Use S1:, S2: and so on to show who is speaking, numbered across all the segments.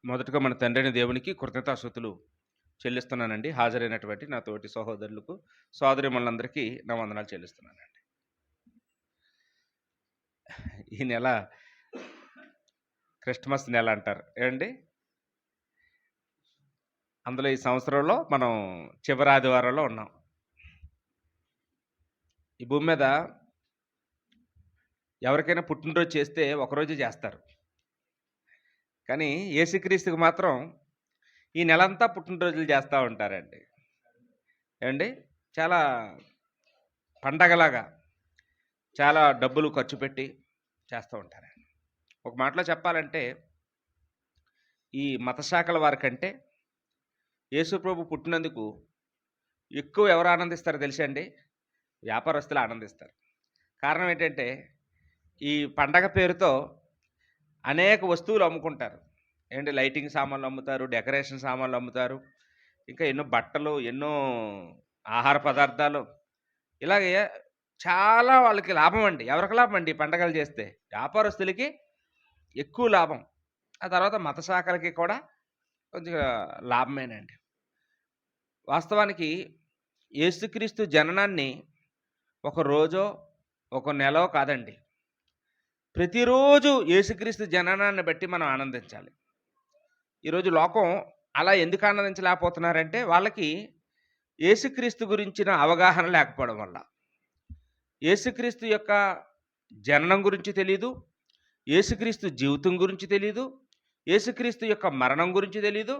S1: మొదటగా మన తండ్రైన దేవునికి కృతజ్ఞతాస్తుతులు చెల్లిస్తున్నానండి. హాజరైనటువంటి నా తోటి సహోదరులకు, సోదరీమణులందరికీ నా వందనాలు చెల్లిస్తున్నానండి. ఈ నెల క్రిస్టమస్ నెల అంటారు. ఏవండి? అందులో ఈ సంవత్సరంలో మనం చివరి ఆదివారంలో ఉన్నాం. ఈ భూమి మీద ఎవరికైనా పుట్టినరోజు చేస్తే ఒకరోజే చేస్తారు. కానీ యేసుక్రీస్తుకి మాత్రం ఈ నెలంతా పుట్టినరోజులు చేస్తూ ఉంటారండి. ఏవండి? చాలా పండగలాగా చాలా డబ్బులు ఖర్చు పెట్టి చేస్తూ ఉంటారండి. ఒక మాటలో చెప్పాలంటే ఈ మత శాఖల వారికంటే యేసుప్రభు పుట్టినందుకు ఎక్కువ ఎవరు ఆనందిస్తారో తెలుసా అండి? వ్యాపారస్తులు ఆనందిస్తారు. కారణం ఏంటంటే ఈ పండగ పేరుతో అనేక వస్తువులు అమ్ముకుంటారు. ఏంటి? లైటింగ్ సామాన్లు అమ్ముతారు, డెకరేషన్ సామాన్లు అమ్ముతారు, ఇంకా ఎన్నో బట్టలు, ఎన్నో ఆహార పదార్థాలు, ఇలాగే చాలా వాళ్ళకి లాభం అండి. ఎవరికి లాభం అండి ఈ పండగలు చేస్తే? వ్యాపారస్తులకి ఎక్కువ లాభం. ఆ తర్వాత మత శాఖలకి కూడా కొంచెం లాభమేనండి. వాస్తవానికి యేసుక్రీస్తు జననాన్ని ఒక రోజో ఒక నెలో కాదండి, ప్రతిరోజు యేసుక్రీస్తు జననాన్ని బట్టి మనం ఆనందించాలి. ఈరోజు లోకం అలా ఎందుకు ఆనందించలేకపోతున్నారంటే వాళ్ళకి యేసుక్రీస్తు గురించిన అవగాహన లేకపోవడం వల్ల. యేసుక్రీస్తు యొక్క జననం గురించి తెలీదు, యేసుక్రీస్తు జీవితం గురించి తెలీదు, యేసుక్రీస్తు యొక్క మరణం గురించి తెలీదు.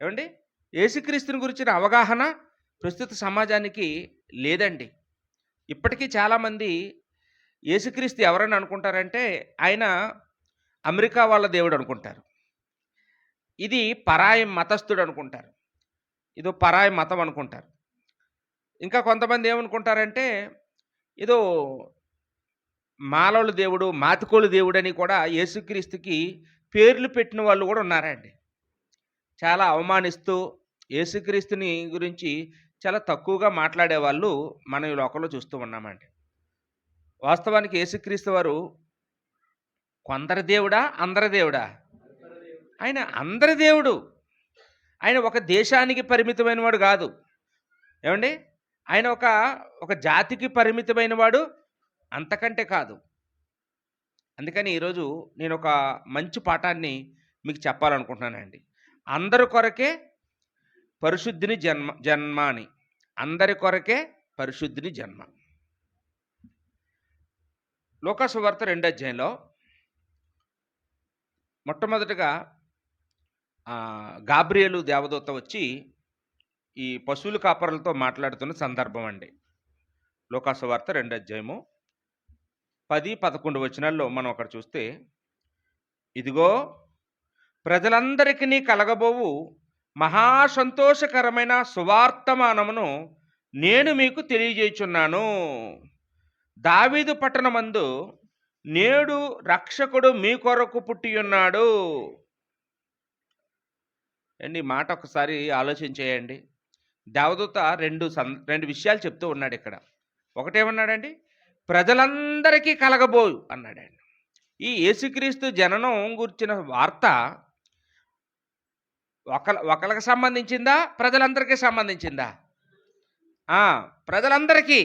S1: ఏమండి? యేసుక్రీస్తుని గురించిన అవగాహన ప్రస్తుత సమాజానికి లేదండి. ఇప్పటికీ చాలామంది యేసుక్రీస్తు ఎవరని అనుకుంటారంటే ఆయన అమెరికా వాళ్ళ దేవుడు అనుకుంటారు. ఇది పరాయి మతస్థుడు అనుకుంటారు. ఇదో పరాయి మతం అనుకుంటారు. ఇంకా కొంతమంది ఏమనుకుంటారంటే ఏదో మాలోళ్ళ దేవుడు, మాతికోలు దేవుడు అని కూడా యేసుక్రీస్తుకి పేర్లు పెట్టిన వాళ్ళు కూడా ఉన్నారండి. చాలా అవమానిస్తూ యేసుక్రీస్తుని గురించి చాలా తక్కువగా మాట్లాడే వాళ్ళు మనం ఈ లోకంలో చూస్తూ ఉన్నామండి. వాస్తవానికి యేసుక్రీస్తు వారు కొందరి దేవుడా, అందరి దేవుడా? ఆయన అందరి దేవుడు. ఆయన ఒక దేశానికి పరిమితమైన వాడు కాదు. ఏమండి? ఆయన ఒక జాతికి పరిమితమైన వాడు అంతకంటే కాదు. అందుకని ఈరోజు నేను ఒక మంచి పాఠాన్ని మీకు చెప్పాలనుకుంటున్నానండి. అందరి కొరకే పరిశుద్ధిని జన్మ అని. అందరి కొరకే పరిశుద్ధిని జన్మ. లూకా సువార్త 2వ అధ్యాయంలో మొట్టమొదటిగా గాబ్రియేలు దేవదూత వచ్చి ఈ పశువుల కాపరులతో మాట్లాడుతున్న సందర్భం అండి. లూకా సువార్త 2వ అధ్యాయము 10-11 వచనాల్లో మనం అక్కడ చూస్తే, ఇదిగో ప్రజలందరికీ కలగబోవు మహా సంతోషకరమైన సువార్తమానమును నేను మీకు తెలియజేయుచున్నాను. దావీదు పట్టణమందు నేడు రక్షకుడు మీ కొరకు పుట్టి ఉన్నాడు. అండి, ఈ మాట ఒకసారి ఆలోచించేయండి. దేవదూత రెండు విషయాలు చెప్తూ ఉన్నాడు ఇక్కడ. ఒకటేమన్నాడండి? ప్రజలందరికీ కలగబోయు అన్నాడండి. ఈ యేసుక్రీస్తు జననం గురించిన వార్త ఒకరికి సంబంధించిందా, ప్రజలందరికీ సంబంధించిందా? ప్రజలందరికీ.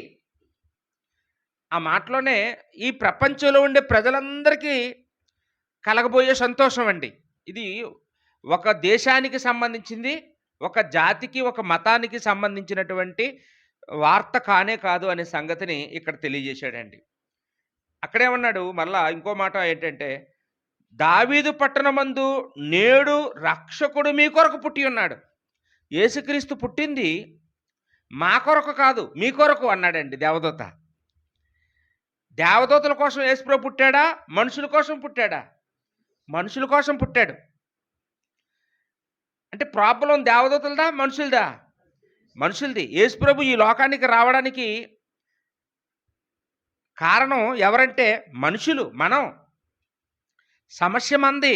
S1: ఆ మాటలోనే ఈ ప్రపంచంలో ఉండే ప్రజలందరికీ కలగబోయే సంతోషం అండి. ఇది ఒక దేశానికి సంబంధించింది, ఒక జాతికి, ఒక మతానికి సంబంధించినటువంటి వార్త కానే కాదు అనే సంగతిని ఇక్కడ తెలియజేశాడండి. అక్కడేమన్నాడు? మళ్ళా ఇంకో మాట ఏంటంటే, దావీదు పట్టణమందు నేడు రక్షకుడు మీ కొరకు పుట్టి ఉన్నాడు. యేసుక్రీస్తు పుట్టింది మా కొరకు కాదు, మీ కొరకు అన్నాడండి దేవదూత. దేవదూతల కోసం యేసుప్రభు పుట్టాడా? మనుషుల కోసం పుట్టాడా? మనుషుల కోసం పుట్టాడు. అంటే ప్రాబ్లం దేవదూతలదా, మనుషులదా? మనుషులది. యేసుప్రభు ఈ లోకానికి రావడానికి కారణం ఎవరంటే మనుషులు, మనం. సమస్య మంది,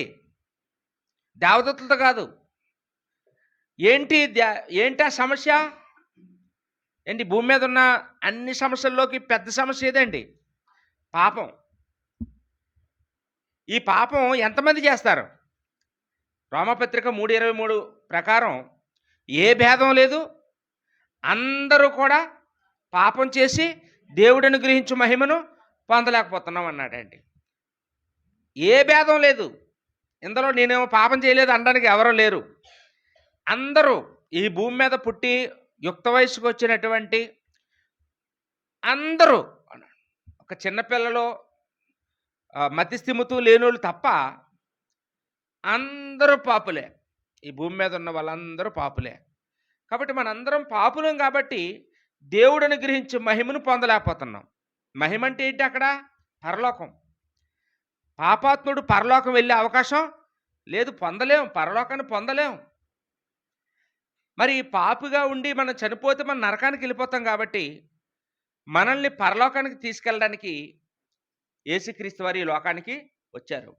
S1: దేవదూతలతో కాదు. ఏంటి ఆ సమస్య? ఏంటి? భూమి మీద ఉన్న అన్ని సమస్యల్లోకి పెద్ద సమస్య ఏదండి? పాపం. ఈ పాపం ఎంతమంది చేస్తారు? రోమపత్రిక 3:23 ప్రకారం ఏ భేదం లేదు, అందరూ కూడా పాపం చేసి దేవుడు అనుగ్రహించు మహిమను పొందలేకపోతున్నాం అన్నాడండి. ఏ భేదం లేదు ఇందులో. నేనేమో పాపం చేయలేదు అనడానికి ఎవరూ లేరు. అందరూ ఈ భూమి మీద పుట్టి యుక్త వయసుకు వచ్చినటువంటి అందరూ, ఒక చిన్నపిల్లలు మతిస్థిమితం లేనోళ్ళు తప్ప అందరూ పాపులే. ఈ భూమి మీద ఉన్న వాళ్ళందరూ పాపులే. కాబట్టి మనందరం పాపులం కాబట్టి దేవుడు అనుగ్రహించే మహిమను పొందలేకపోతున్నాం. మహిమ అంటే ఏంటి? అక్కడ పరలోకం. పాపాత్ముడు పరలోకం వెళ్ళే అవకాశం లేదు, పొందలేం, పరలోకాన్ని పొందలేం. మరి పాపిగా ఉండి మనం చనిపోతే మనం నరకానికి వెళ్ళిపోతాం కాబట్టి మనల్ని పరలోకానికి తీసుకెళ్ళడానికి యేసుక్రీస్తు వారు ఈ లోకానికి వచ్చారు.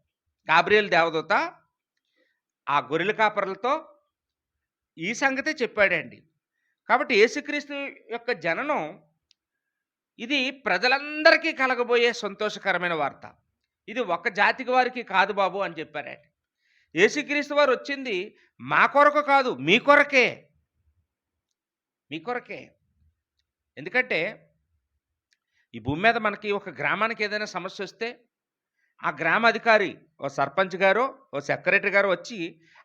S1: గాబ్రియేలు దేవదూత ఆ గొర్రెల కాపరులతో ఈ సంగతే చెప్పాడండి. కాబట్టి యేసుక్రీస్తు యొక్క జననం ఇది ప్రజలందరికీ కలగబోయే సంతోషకరమైన వార్త. ఇది ఒక జాతికి వారికి కాదు బాబు అని చెప్పారండి. యేసుక్రీస్తు వారు వచ్చింది మా కొరకు కాదు, మీ కొరకే. మీ కొరకే. ఎందుకంటే ఈ భూమి మీద మనకి ఒక గ్రామానికి ఏదైనా సమస్య వస్తే ఆ గ్రామ అధికారి, ఓ సర్పంచ్ గారు, ఓ సెక్రటరీ గారు వచ్చి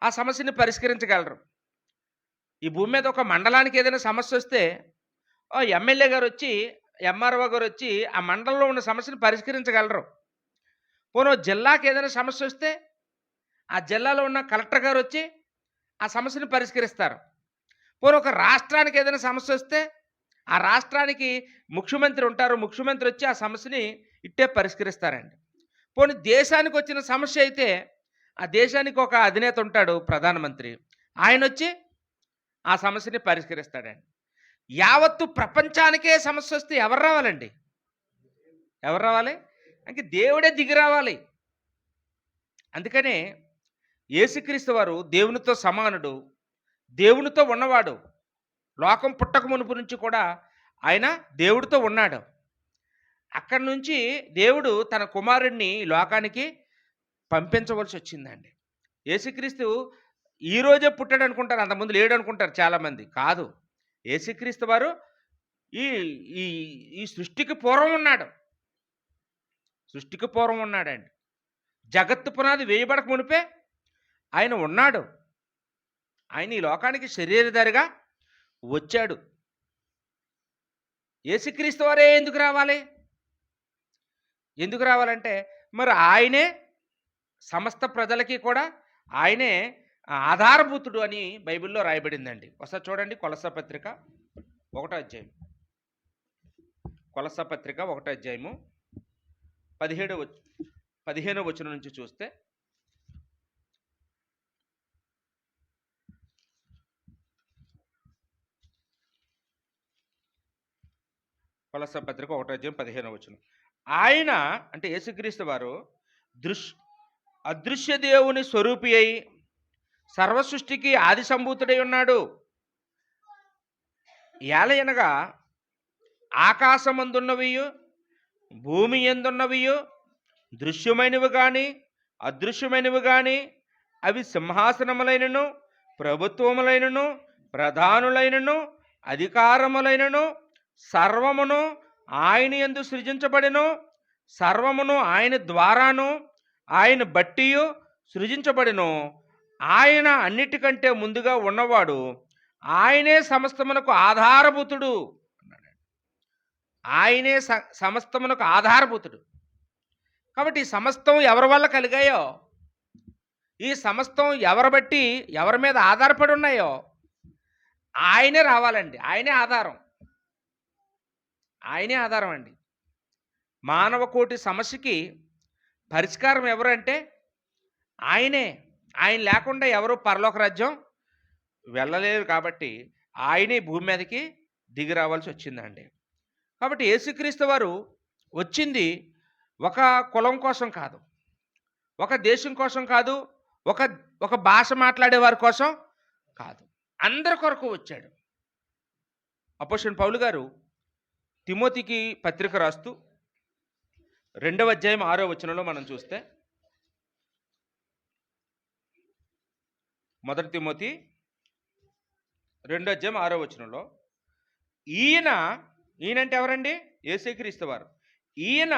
S1: ఆ సమస్యని పరిష్కరించగలరు. ఈ భూమి మీద ఒక మండలానికి ఏదైనా సమస్య వస్తే ఓ ఎమ్మెల్యే గారు వచ్చి, ఎంఆర్ఓ గారు వచ్చి ఆ మండలంలో ఉన్న సమస్యను పరిష్కరించగలరు. పోనీ జిల్లాకి ఏదైనా సమస్య వస్తే ఆ జిల్లాలో ఉన్న కలెక్టర్ గారు వచ్చి ఆ సమస్యను పరిష్కరిస్తారు. పోనీ ఒక రాష్ట్రానికి ఏదైనా సమస్య వస్తే ఆ రాష్ట్రానికి ముఖ్యమంత్రి ఉంటారు, ముఖ్యమంత్రి వచ్చి ఆ సమస్యని ఇట్టే పరిష్కరిస్తారండి. పోనీ దేశానికి వచ్చిన సమస్య అయితే ఆ దేశానికి ఒక అధినేత ఉంటాడు, ప్రధానమంత్రి, ఆయన వచ్చి ఆ సమస్యని పరిష్కరిస్తాడండి. యావత్తు ప్రపంచానికే సమస్య వస్తే ఎవరు రావాలండి? ఎవరు రావాలి? అంటే దేవుడే దిగి రావాలి. అందుకనే యేసుక్రీస్తు వారు దేవునితో సమానుడు, దేవునితో ఉన్నవాడు. లోకం పుట్టక మునుపు నుంచి కూడా ఆయన దేవుడితో ఉన్నాడు. అక్కడి నుంచి దేవుడు తన కుమారుడిని లోకానికి పంపించవలసి వచ్చిందండి. యేసుక్రీస్తు ఈరోజే పుట్టాడు అనుకుంటారు, అంతకుముందు లేడు అనుకుంటారు చాలామంది. కాదు, యేసుక్రీస్తు వారు ఈ ఈ ఈ సృష్టికి పూర్వం ఉన్నాడు. సృష్టికి పూర్వం ఉన్నాడండి. జగత్తు పునాది వేయబడక మునిపే ఆయన ఉన్నాడు. ఆయన ఈ లోకానికి శరీరధారిగా వచ్చాడు. యేసుక్రీస్తు వారే ఎందుకు రావాలి? ఎందుకు రావాలంటే మరి ఆయనే సమస్త ప్రజలకి కూడా ఆయనే ఆధారభూతుడు అని బైబిల్లో రాయబడిందండి. ఒకసారి చూడండి, కొలస్స పత్రిక 1వ అధ్యాయం. కొలస్స పత్రిక 1వ అధ్యాయము 15వ వచనం నుంచి చూస్తే, కొలస్స పత్రిక 1వ అధ్యాయం 15వ వచనం. ఆయన అంటే యేసుక్రీస్తు వారు అదృశ్య దేవుని స్వరూపి అయి సర్వ సృష్టికి ఆది సంభూతుడై ఉన్నాడు. ఏలయనగా ఆకాశమందున్నవియు భూమి ఎందున్నవియు దృశ్యమైనవి కానీ అదృశ్యమైనవి కానీ అవి సింహాసనములైనను ప్రభుత్వములైనను ప్రధానులైనను అధికారములైనను సర్వమును ఆయన యందు సృజించబడెను. సర్వమును ఆయన ద్వారాను ఆయన బట్టియు సృజించబడెను. ఆయన అన్నిటికంటే ముందుగా ఉన్నవాడు, ఆయనే సమస్తమునకు ఆధారభూతుడు అన్నాడు. ఆయనే సమస్తమునకు ఆధారభూతుడు. కాబట్టి ఈ సమస్తం ఎవరి వల్ల కలిగాయో, ఈ సమస్తం ఎవరి బట్టి ఎవరి మీద ఆధారపడి ఉన్నాయో ఆయనే రావాలండి. ఆయనే ఆధారం. ఆయనే ఆధారం అండి. మానవ కోటి సమస్యకి పరిష్కారం ఎవరంటే ఆయనే. ఆయన లేకుండా ఎవరు పరలోక రాజ్యం వెళ్ళలేరు. కాబట్టి ఆయనే భూమి మీదకి దిగి రావాల్సి వచ్చిందండి. కాబట్టి యేసుక్రీస్తు వారు వచ్చింది ఒక కులం కోసం కాదు, ఒక దేశం కోసం కాదు, ఒక భాష మాట్లాడే వారి కోసం కాదు, అందరి కొరకు వచ్చాడు. అపోస్తలుడైన పౌలు గారు తిమోతికి పత్రిక రాస్తూ 2వ అధ్యాయం 6వ వచనంలో మనం చూస్తే, మొదటి తిమోతి 2:6 ఈయన ఈయనంటే ఎవరండి? యేసుక్రీస్తు వారు. ఈయన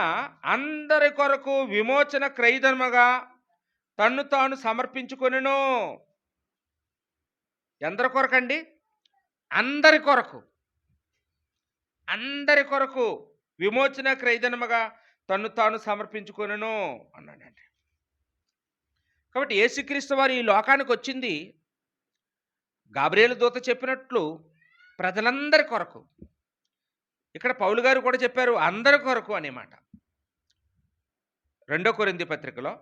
S1: అందరి కొరకు విమోచన క్రయధనముగా తన్ను తాను సమర్పించుకొనెను. ఎందరి కొరకండి? అందరి కొరకు. అందరి కొరకు విమోచన క్రయధనముగా తన్ను తాను సమర్పించుకొనెను అన్నాడండి. కాబట్టి యేసుక్రీస్తు వారు ఈ లోకానికి వచ్చింది గాబ్రియేలు దూత చెప్పినట్లు ప్రజలందరి కొరకు. ఇక్కడ పౌలు గారు కూడా చెప్పారు అందరి కొరకు అనే మాట. 2 కొరింథీ పత్రికలో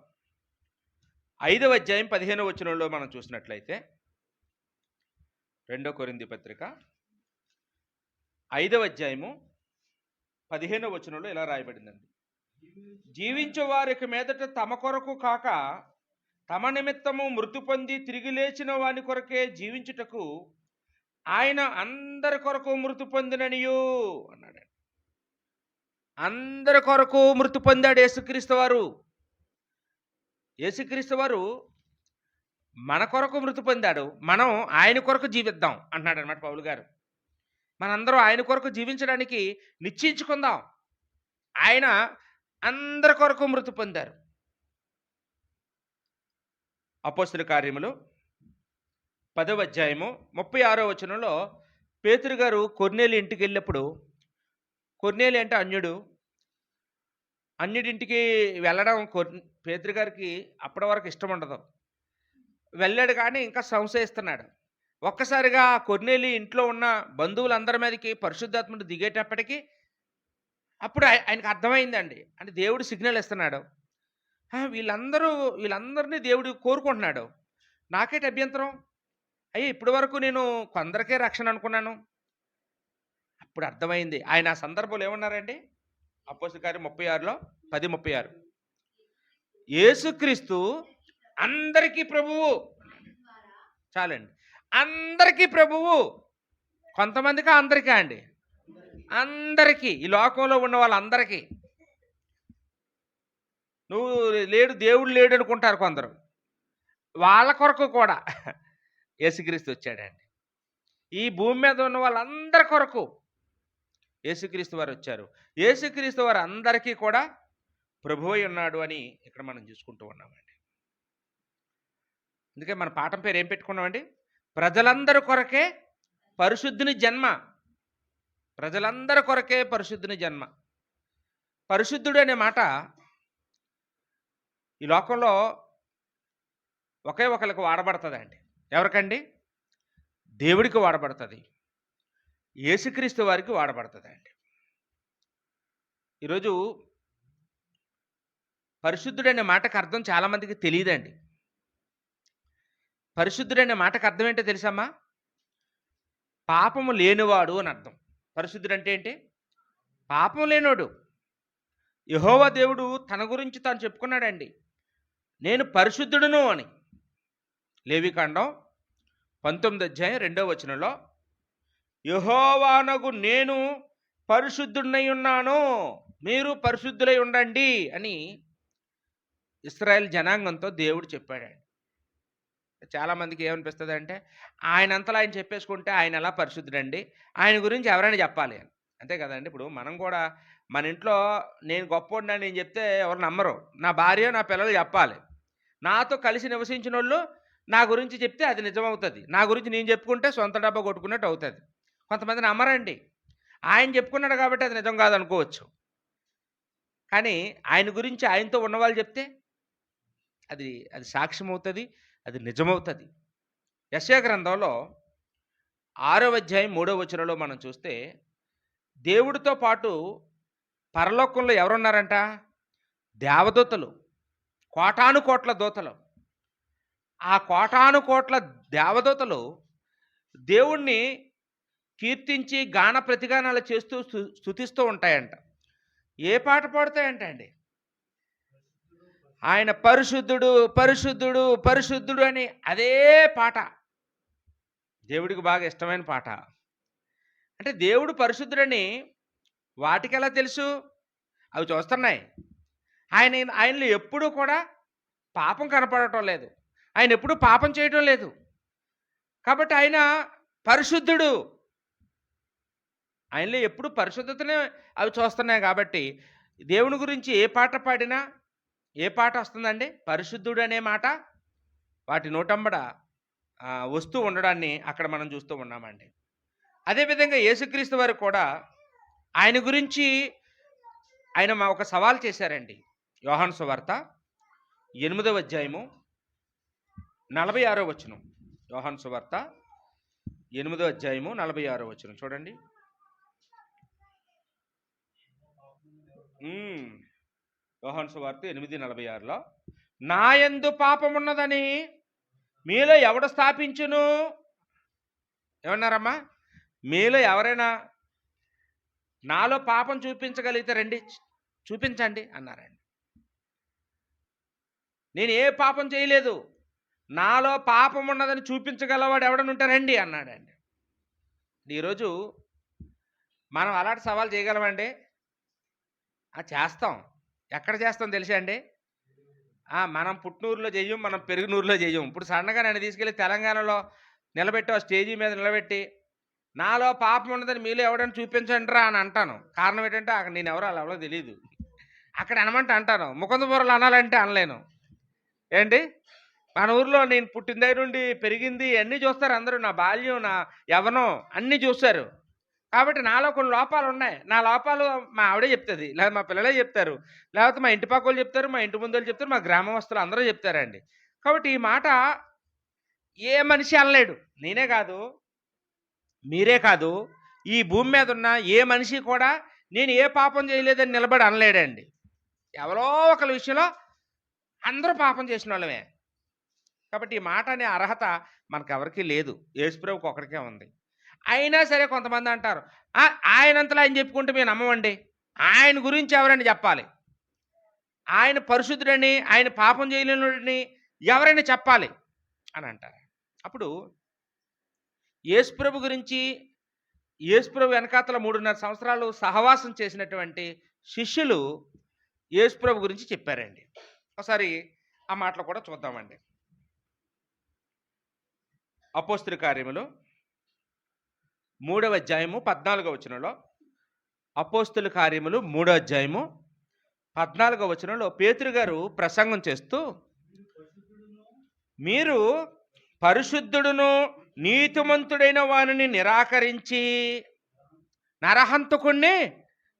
S1: 5:15 మనం చూసినట్లయితే 2 కొరింథీ పత్రిక 5:15 ఇలా రాయబడిందండి. జీవించే వారికి మీదట తమ కొరకు కాక తమ నిమిత్తము మృతి పొంది తిరిగి లేచిన వాని కొరకే జీవించుటకు ఆయన అందరి కొరకు మృతి పొందిననియు అన్నాడు. అందరి కొరకు మృతి పొందాడు యేసుక్రీస్తు వారు. యేసుక్రీస్తు వారు మన కొరకు మృతి పొందాడు, మనం ఆయన కొరకు జీవిద్దాం అంటున్నాడు అనమాట పౌలు గారు. మనందరం ఆయన కొరకు జీవించడానికి నిశ్చయించుకుందాం. ఆయన అందరి కొరకు మృతి పొందారు. అపోస్తలుల కార్యములు 10:36 పేతురు గారు కొర్నేలి ఇంటికి వెళ్ళినప్పుడు, కొర్నేలి అంటే అన్యుడింటికి వెళ్ళడం పేతురు గారికి అప్పటి వరకు ఇష్టం ఉండదు. వెళ్ళాడు కానీ ఇంకా సంశయిస్తున్నాడు. ఒక్కసారిగా కొర్నేలి ఇంట్లో ఉన్న బంధువులందరి మీదకి పరిశుద్ధాత్ముడు దిగేటప్పటికి అప్పుడు ఆయనకు అర్థమైందండి. అంటే దేవుడు సిగ్నల్ ఇస్తున్నాడు. వీళ్ళందరినీ దేవుడు కోరుకుంటున్నాడు. నాకేటి అభ్యంతరం? ఇప్పటి వరకు నేను కొందరికే రక్షణ అనుకున్నాను. అప్పుడు అర్థమైంది. ఆయన ఆ సందర్భంలో ఏమన్నారండి? అపోస్తలుల కార్యం 10:36 యేసుక్రీస్తు అందరికీ ప్రభువు. చాలండి, అందరికీ ప్రభువు. కొంతమందికా అందరికా అండి? అందరికీ, ఈ లోకంలో ఉన్న వాళ్ళందరికీ. నువ్వు లేడు, దేవుడు లేడు అనుకుంటారు కొందరు. వాళ్ళ కొరకు కూడా యేసుక్రీస్తు వచ్చాడండి. ఈ భూమి మీద ఉన్న వాళ్ళందరి కొరకు యేసుక్రీస్తు వారు వచ్చారు. యేసుక్రీస్తు వారు అందరికీ కూడా ప్రభువై ఉన్నాడు అని ఇక్కడ మనం చూసుకుంటూ ఉన్నామండి. అందుకే మన పాఠం పేరు ఏం పెట్టుకున్నామండి? ప్రజలందరి కొరకే పరిశుద్ధుని జన్మ. ప్రజలందరి కొరకే పరిశుద్ధుని జన్మ. పరిశుద్ధుడు అనే మాట ఈ లోకంలో ఒకే ఒకరికి వాడబడుతుందండి. ఎవరికండి? దేవుడికి వాడబడుతుంది, యేసుక్రీస్తు వారికి వాడబడుతుందండి. ఈరోజు పరిశుద్ధుడనే మాటకు అర్థం చాలామందికి తెలియదండి. పరిశుద్ధుడనే మాటకు అర్థం ఏంటో తెలుసమ్మా? పాపము లేనివాడు అని అర్థం. పరిశుద్ధుడు అంటే ఏంటి? పాపం లేనోడు. యెహోవా దేవుడు తన గురించి తాను చెప్పుకున్నాడండి, నేను పరిశుద్ధుడును అని. లేవికాండం 19:2 యెహోవానగు నేను పరిశుద్ధుడై ఉన్నాను, మీరు పరిశుద్ధులై ఉండండి అని ఇశ్రాయేల్ జనాంగంతో దేవుడు చెప్పాడండి. చాలామందికి ఏమనిపిస్తుంది అంటే, ఆయనంతలో ఆయన చెప్పేసుకుంటే ఆయన ఎలా పరిశుద్ధుడండి, ఆయన గురించి ఎవరైనా చెప్పాలి అని. అంతే కదండి. ఇప్పుడు మనం కూడా మన ఇంట్లో నేను గొప్పోడినని నేను చెప్తే ఎవరు నమ్మరు. నా భార్య నా పిల్లలు చెప్పాలి. నాతో కలిసి నివసించిన వాళ్ళు నా గురించి చెప్తే అది నిజమవుతుంది. నా గురించి నేను చెప్పుకుంటే సొంత డబ్బా కొట్టుకున్నట్టు అవుతుంది. కొంతమంది నమ్మరండి. ఆయన చెప్పుకున్నాడు కాబట్టి అది నిజం కాదనుకోవచ్చు. కానీ ఆయన గురించి ఆయనతో ఉన్నవాళ్ళు చెప్తే అది సాక్ష్యం అవుతుంది, అది నిజమవుతుంది. యెషయా గ్రంథంలో 6:3 మనం చూస్తే దేవుడితో పాటు పరలోకంలో ఎవరున్నారంట? దేవదూతలు, కోటాను కోట్ల దూతలు. ఆ కోటాను కోట్ల దేవదూతలు దేవుణ్ణి కీర్తించి గాన ప్రతిగానాలు చేస్తూ స్తుతిస్తూ ఉంటాయంట. ఏ పాట పాడుతాయంట అండి? ఆయన పరిశుద్ధుడు పరిశుద్ధుడు పరిశుద్ధుడు అని అదే పాట. దేవుడికి బాగా ఇష్టమైన పాట. అంటే దేవుడు పరిశుద్ధుడని వాటికి ఎలా తెలుసు? అవి చూస్తున్నాయి. ఆయనలో ఎప్పుడూ కూడా పాపం కనపడటం లేదు. ఆయన ఎప్పుడూ పాపం చేయటం లేదు. కాబట్టి ఆయన పరిశుద్ధుడు. ఆయనలో ఎప్పుడు పరిశుద్ధతనే అవి చూస్తున్నాయి కాబట్టి, దేవుని గురించి ఏ పాట పాడినా, ఏ పాట వస్తుందండి? పరిశుద్ధుడు అనే మాట వాటి నోటంబడ వస్తూ ఉండడాన్ని అక్కడ మనం చూస్తూ ఉన్నామండి. అదేవిధంగా యేసుక్రీస్తు వారు కూడా ఆయన గురించి ఆయన ఒక సవాల్ చేశారండి. యోహాను సువార్త 8వ అధ్యాయము 46వ వచనం. యోహాను సువార్త 8వ అధ్యాయము 46వ వచనం చూడండి. యోహాను సువార్త 8:46లో నా యందు పాపమున్నదని మీలో ఎవడు స్థాపించును? ఏమన్నారమ్మా? మీలో ఎవరైనా నాలో పాపం చూపించగలిగితే రండి చూపించండి అన్నారండి. నేను ఏ పాపం చేయలేదు, నాలో పాపం ఉన్నదని చూపించగలవాడు ఎవడనుంటారండి అన్నాడండి. ఈరోజు మనం అలాంటి సవాల్ చేయగలమండి? చేస్తాం. ఎక్కడ చేస్తాం తెలుసా అండి? మనం పుట్టినూరులో చెయ్యం, మనం పెరుగునూరులో చెయ్యం. ఇప్పుడు సడన్గా నన్ను తీసుకెళ్ళి తెలంగాణలో నిలబెట్టి ఆ స్టేజీ మీద నిలబెట్టి నాలో పాపం ఉన్నదని మీలో ఎవడని చూపించండి రా అని అంటాను. కారణం ఏంటంటే అక్కడ నేను ఎవరో అలా ఎవరో తెలియదు. అక్కడ అనమంటే అంటాను, ముకుందపురంలో అనాలంటే అనలేను. ఏంటి మన ఊర్లో నేను పుట్టిన దగ్గర నుండి పెరిగింది అన్నీ చూస్తారు అందరూ. నా బాల్యం, నా యవ్వనం అన్నీ చూస్తారు. కాబట్టి నాలో కొన్ని లోపాలు ఉన్నాయి. నా లోపాలు మా ఆవిడే చెప్తుంది, లేదా మా పిల్లలే చెప్తారు, లేకపోతే మా ఇంటి పక్కలు చెప్తారు, మా ఇంటి ముందు చెప్తారు, మా గ్రామస్తులు అందరూ చెప్తారండి. కాబట్టి ఈ మాట ఏ మనిషి అనలేడు. నేనే కాదు, మీరే కాదు, ఈ భూమి మీద ఉన్న ఏ మనిషి కూడా నేను ఏ పాపం చేయలేదని నిలబడి అనలేడండి. ఎవరో ఒకరి విషయంలో అందరూ పాపం చేసిన వాళ్ళమే. కాబట్టి ఈ మాట అనే అర్హత మనకెవరికీ లేదు, యేసుప్రభువుకి ఒకరికే ఉంది. అయినా సరే కొంతమంది అంటారు, ఆయనంతలో ఆయన చెప్పుకుంటే మేము నమ్మమండి, ఆయన గురించి ఎవరైనా చెప్పాలి, ఆయన పరిశుద్ధుడని, ఆయన పాపం చేయలేని ఎవరైనా చెప్పాలి అని అంటారు. అప్పుడు యేసుప్రభు గురించి, యేసుప్రభు వెనకాతల 3.5 సంవత్సరాలు సహవాసం చేసినటువంటి శిష్యులు యేసుప్రభు గురించి చెప్పారండి. ఒకసారి ఆ మాటలు కూడా చూద్దామండి. అపోస్తలుల కార్యములు 3వ అధ్యాయము 14వ వచనంలో, అపోస్తలుల కార్యములు 3వ అధ్యాయము 14వ వచనంలో పేతురు గారు ప్రసంగం చేస్తూ, మీరు పరిశుద్ధుడును నీతిమంతుడైన వానిని నిరాకరించి నరహంతకుణ్ణి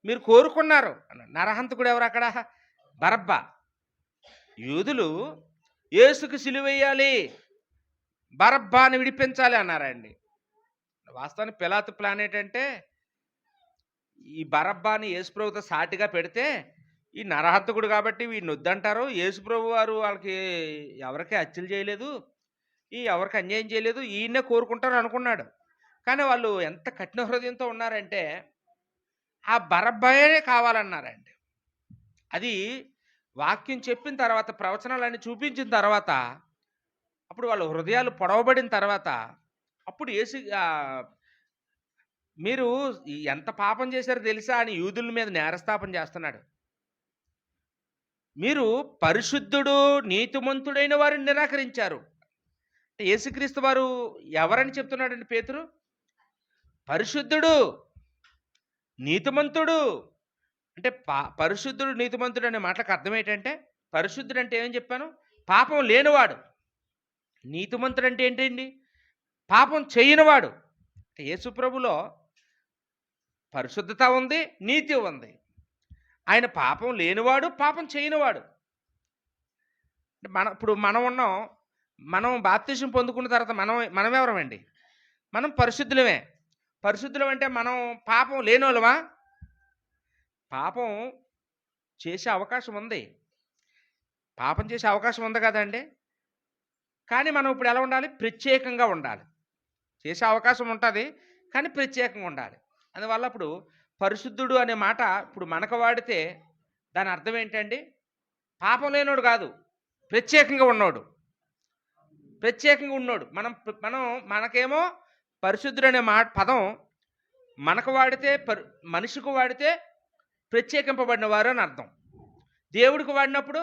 S1: మీరు కోరుకున్నారు అన్నాడు. నరహంతకుడు ఎవరు అక్కడ? బరబ్బా. యూదులు యేసుకు సిలువేయాలి, బరబ్బాని విడిపించాలి అన్నారండి. వాస్తవానికి పిలాతు ప్లాన్ ఏంటంటే, ఈ బరబ్బాని యేసుప్రభుతో సాటిగా పెడితే ఈ నరహంతకుడు కాబట్టి వీడిని వద్దంటారు, యేసుప్రభు వారు వాళ్ళకి ఎవరికి హత్యలు చేయలేదు, ఎవరికి అన్యాయం చేయలేదు, ఈయన్నే కోరుకుంటారు అనుకున్నాడు. కానీ వాళ్ళు ఎంత కఠిన హృదయంతో ఉన్నారంటే ఆ బరబ్బాయే కావాలన్నారండి. అది వాక్యం చెప్పిన తర్వాత, ప్రవచనాలన్నీ చూపించిన తర్వాత, అప్పుడు వాళ్ళ హృదయాలు పొడవబడిన తర్వాత, అప్పుడు మీరు ఎంత పాపం చేశారో తెలుసా అని యూదుల మీద నేరస్థాపన చేస్తున్నాడు. మీరు పరిశుద్ధుడు నీతిమంతుడైన వారిని నిరాకరించారు. యేసుక్రీస్తు వారు ఎవరని చెప్తున్నాడండి పేతురు? పరిశుద్ధుడు, నీతిమంతుడు. అంటే పరిశుద్ధుడు నీతిమంతుడు అనే మాటలకు అర్థం ఏంటంటే, పరిశుద్ధుడు అంటే ఏమని చెప్పాను? పాపం లేనివాడు. నీతిమంతుడు అంటే ఏంటండి? పాపం చేయనివాడు. యేసుప్రభులో పరిశుద్ధత ఉంది, నీతి ఉంది. ఆయన పాపం లేనివాడు, పాపం చేయనివాడు. ఇప్పుడు మనం ఉన్నాం, మనం బాప్తిసం పొందుకున్న తర్వాత మనం ఎవరమండి? మనం పరిశుద్ధులమే. పరిశుద్ధులం అంటే మనం పాపం లేనోళ్ళమా? పాపం చేసే అవకాశం ఉంది, పాపం చేసే అవకాశం ఉంది కదండి. కానీ మనం ఇప్పుడు ఎలా ఉండాలి? ప్రత్యేకంగా ఉండాలి. చేసే అవకాశం ఉంటుంది, కానీ ప్రత్యేకంగా ఉండాలి. అందువల్ల ఇప్పుడు పరిశుద్ధుడు అనే మాట ఇప్పుడు మనకు వాడితే దాని అర్థం ఏంటండి? పాపం లేనోడు కాదు, ప్రత్యేకంగా ఉన్నోడు. ప్రత్యేకంగా ఉన్నోడు. మనకేమో పరిశుద్ధుడు అనే పదం మనకు వాడితే, మనిషికి వాడితే ప్రత్యేకింపబడిన వారు అని అర్థం. దేవుడికి వాడినప్పుడు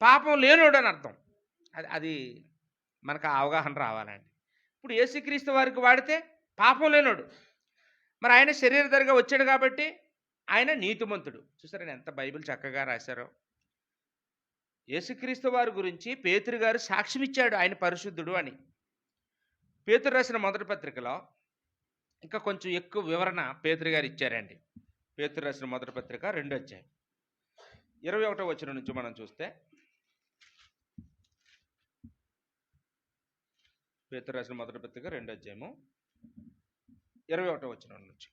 S1: పాపం లేనోడు అని అర్థం. అది మనకు అవగాహన రావాలండి. ఇప్పుడు యేసుక్రీస్తు వారికి వాడితే పాపం లేనోడు. మరి ఆయన శరీరధారిగా వచ్చాడు కాబట్టి ఆయన నీతిమంతుడు. చూసారా ఎంత బైబిల్ చక్కగా రాశారో. యేసుక్రీస్తు వారి గురించి పేతురు గారు సాక్ష్యమిచ్చాడు ఆయన పరిశుద్ధుడు అని. పేతురు రాసిన మొదటి పత్రికలో ఇంకా కొంచెం ఎక్కువ వివరణ పేతురు గారు ఇచ్చారండి. పేతురు రాసిన మొదటి పత్రిక 2వ అధ్యాయం 21వ వచనం నుంచి మనం చూస్తే, పేతురు రాసిన మొదటి పత్రిక 2వ అధ్యాయము 21వ వచనం నుంచి,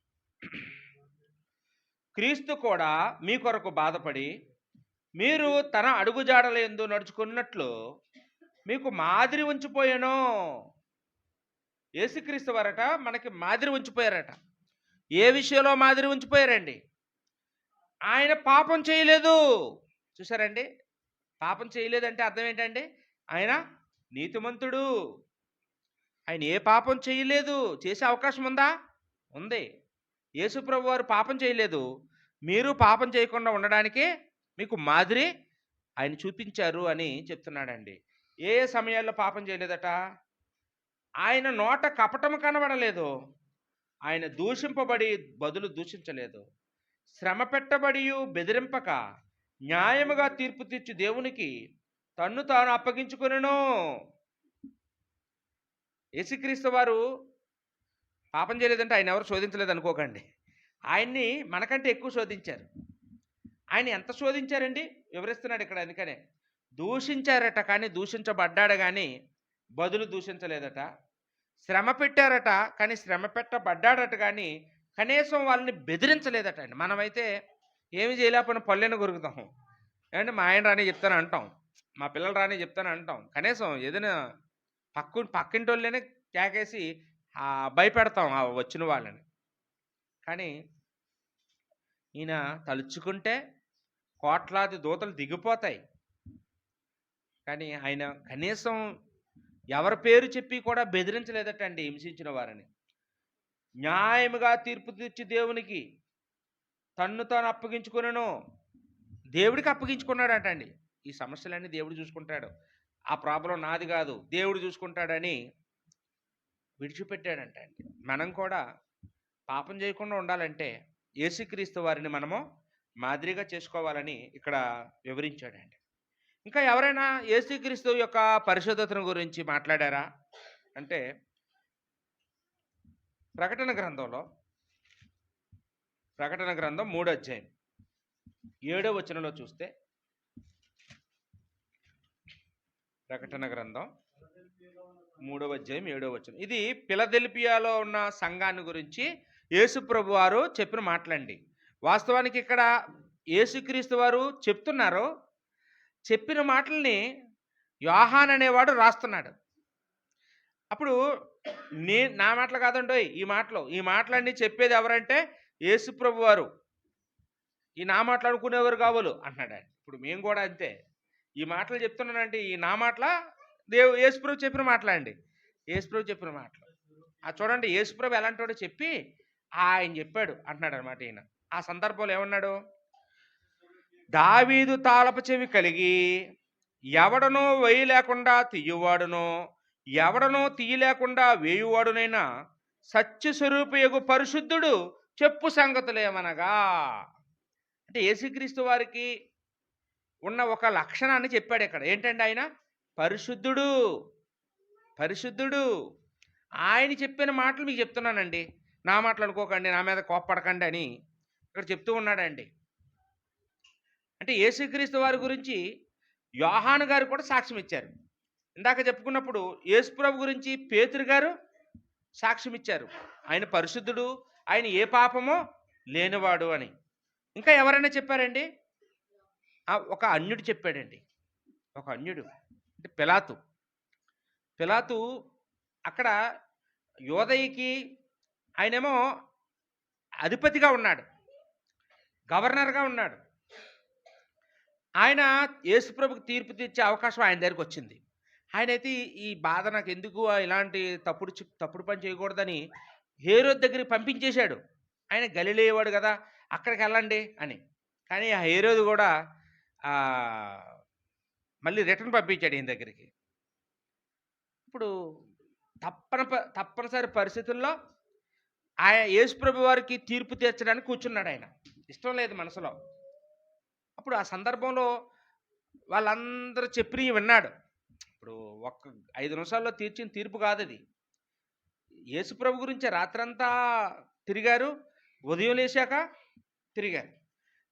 S1: క్రీస్తు కూడా మీ కొరకు బాధపడి మీరు తన అడుగుజాడలందు నడుచుకున్నట్లు మీకు మాదిరి ఉంచిపోయాను. యేసుక్రీస్తు వారట మనకి మాదిరి ఉంచిపోయారట. ఏ విషయంలో మాదిరి ఉంచిపోయారండి? ఆయన పాపం చేయలేదు. చూసారండి, పాపం చేయలేదంటే అర్థం ఏంటండి? ఆయన నీతిమంతుడు. ఆయన ఏ పాపం చేయలేదు. చేసే అవకాశం ఉందా? ఉంది. యేసు ప్రభు వారు పాపం చేయలేదు. మీరు పాపం చేయకుండా ఉండడానికే మీకు మాదిరి ఆయన చూపించారు అని చెప్తున్నాడండి. ఏ సమయాల్లో పాపం చేయలేదట? ఆయన నోట కపటం కనబడలేదు. ఆయన దూషింపబడి బదులు దూషించలేదు. శ్రమ పెట్టబడి బెదిరింపక న్యాయముగా తీర్పు తీర్చి దేవునికి తన్ను తాను అప్పగించుకొనెను. యేసుక్రీస్తు వారు పాపం చేయలేదంటే ఆయన ఎవరు శోధించలేదు అనుకోకండి. ఆయన్ని మనకంటే ఎక్కువ శోధించారు. ఆయన ఎంత శోధించారండి వివరిస్తున్నాడు ఇక్కడ. అందుకనే దూషించారట, కానీ దూషించబడ్డాడు కానీ బదులు దూషించలేదట. శ్రమ పెట్టారట, కానీ శ్రమ పెట్టబడ్డాడట, కానీ కనీసం వాళ్ళని బెదిరించలేదట అండి. మనమైతే ఏమి చేయలేకపోయినా పళ్ళెను కొరుకుతాం ఏమంటే, మా ఆయన రాని చెప్తాను అంటాం, మా పిల్లలు రాని చెప్తాను అంటాం. కనీసం ఏదైనా పక్కింటి వాళ్ళనే కేకేసి భయపెడతాం ఆ వచ్చిన వాళ్ళని. కానీ ఈయన తలుచుకుంటే కోట్లాది దూతలు దిగిపోతాయి. కానీ ఆయన కనీసం ఎవరి పేరు చెప్పి కూడా బెదిరించలేదటండి హింసించిన వారిని. న్యాయముగా తీర్పు తీర్చి దేవునికి తన్ను తాను అప్పగించుకున్నాను. దేవుడికి అప్పగించుకున్నాడటండి. ఈ సమస్యలన్నీ దేవుడు చూసుకుంటాడు, ఆ ప్రాబ్లం నాది కాదు, దేవుడు చూసుకుంటాడని విడిచిపెట్టాడంటండి. మనం కూడా పాపం చేయకుండా ఉండాలంటే యేసుక్రీస్తు వారిని మనము మాదిరిగా చేసుకోవాలని ఇక్కడ వివరించాడండి. ఇంకా ఎవరైనా యేసుక్రీస్తు యొక్క పరిశుద్ధతను గురించి మాట్లాడారా అంటే, ప్రకటన గ్రంథం 3వ అధ్యాయం 7వ వచనంలో చూస్తే, ప్రకటన గ్రంథం 3వ అధ్యాయం 7వ వచనం. ఇది ఫిలదెల్ఫియాలో ఉన్న సంఘాన్ని గురించి యేసు ప్రభు వారు చెప్పిన మాటలండి. వాస్తవానికి ఇక్కడ యేసుక్రీస్తు వారు చెప్తున్నారు, చెప్పిన మాటల్ని యోహాన్ అనేవాడు రాస్తున్నాడు. అప్పుడు నా మాటలు కాదండో ఈ మాటలన్నీ చెప్పేది ఎవరంటే యేసు ప్రభు వారు. ఈ నా మాటలు అనుకునేవారు కావాలి అంటున్నాడు. ఇప్పుడు మేము కూడా అంతే. ఈ మాటలు చెప్తున్నానంటే ఈ నా మాటల యేసుప్రభు చెప్పిన మాటలండి. యేసుప్రభు చెప్పిన మాటలు చూడండి. యేసుప్రభు ఎలాంటి చెప్పి ఆయన చెప్పాడు అంటున్నాడు అనమాట. ఈయన ఆ సందర్భంలో ఏమన్నాడు? దావీదు తాళపు చెవి కలిగి ఎవడనో వేయలేకుండా తీయువాడునో ఎవడనో తీయలేకుండా వేయువాడునైనా సత్యస్వరూపయగు పరిశుద్ధుడు చెప్పు సంగతులేమనగా. అంటే యేసుక్రీస్తు వారికి ఉన్న ఒక లక్షణాన్ని చెప్పాడు ఇక్కడ. ఏంటంటే ఆయన పరిశుద్ధుడు. ఆయన చెప్పిన మాటలు మీకు చెప్తున్నానండి. నా మాటలు అనుకోకండి, నా మీద కోప్పడకండి అని ఇక్కడ చెప్తూ ఉన్నాడండి. అంటే యేసుక్రీస్తు వారి గురించి యోహాను గారు కూడా సాక్ష్యం ఇచ్చారు. ఇందాక చెప్పుకున్నప్పుడు యేసుప్రభు గురించి పేతురు గారు సాక్ష్యం ఇచ్చారు, ఆయన పరిశుద్ధుడు, ఆయన ఏ పాపమో లేనివాడు అని. ఇంకా ఎవరైనా చెప్పారండి? ఒక అన్యుడు చెప్పాడండి. ఒక అన్యుడు అంటే పిలాతు అక్కడ యోదయకి ఆయనేమో అధిపతిగా ఉన్నాడు, గవర్నర్గా ఉన్నాడు. ఆయన యేసుప్రభుకి తీర్పు తీర్చే అవకాశం ఆయన దగ్గరికి వచ్చింది. ఆయనైతే ఈ బాధ నాకు ఎందుకు, ఇలాంటి తప్పుడు పని చేయకూడదని హేరోదు దగ్గరికి పంపించేశాడు. ఆయన గలిలేవాడు కదా, అక్కడికి వెళ్ళండి అని. కానీ ఆ హేరోదు కూడా మళ్ళీ రిటర్న్ పంపించాడు ఈయన దగ్గరికి. ఇప్పుడు తప్పనిసరి పరిస్థితుల్లో యేసుప్రభు వారికి తీర్పు తీర్చడానికి కూర్చున్నాడు ఆయన. ఇష్టం లేదు మనసులో. అప్పుడు ఆ సందర్భంలో వాళ్ళందరూ చెప్పినవి విన్నాడు. ఇప్పుడు ఒక్క 5 నిమిషాల్లో తీర్చిన తీర్పు కాదది. యేసుప్రభు గురించి రాత్రంతా తిరిగారు, ఉదయం లేచాక తిరిగారు.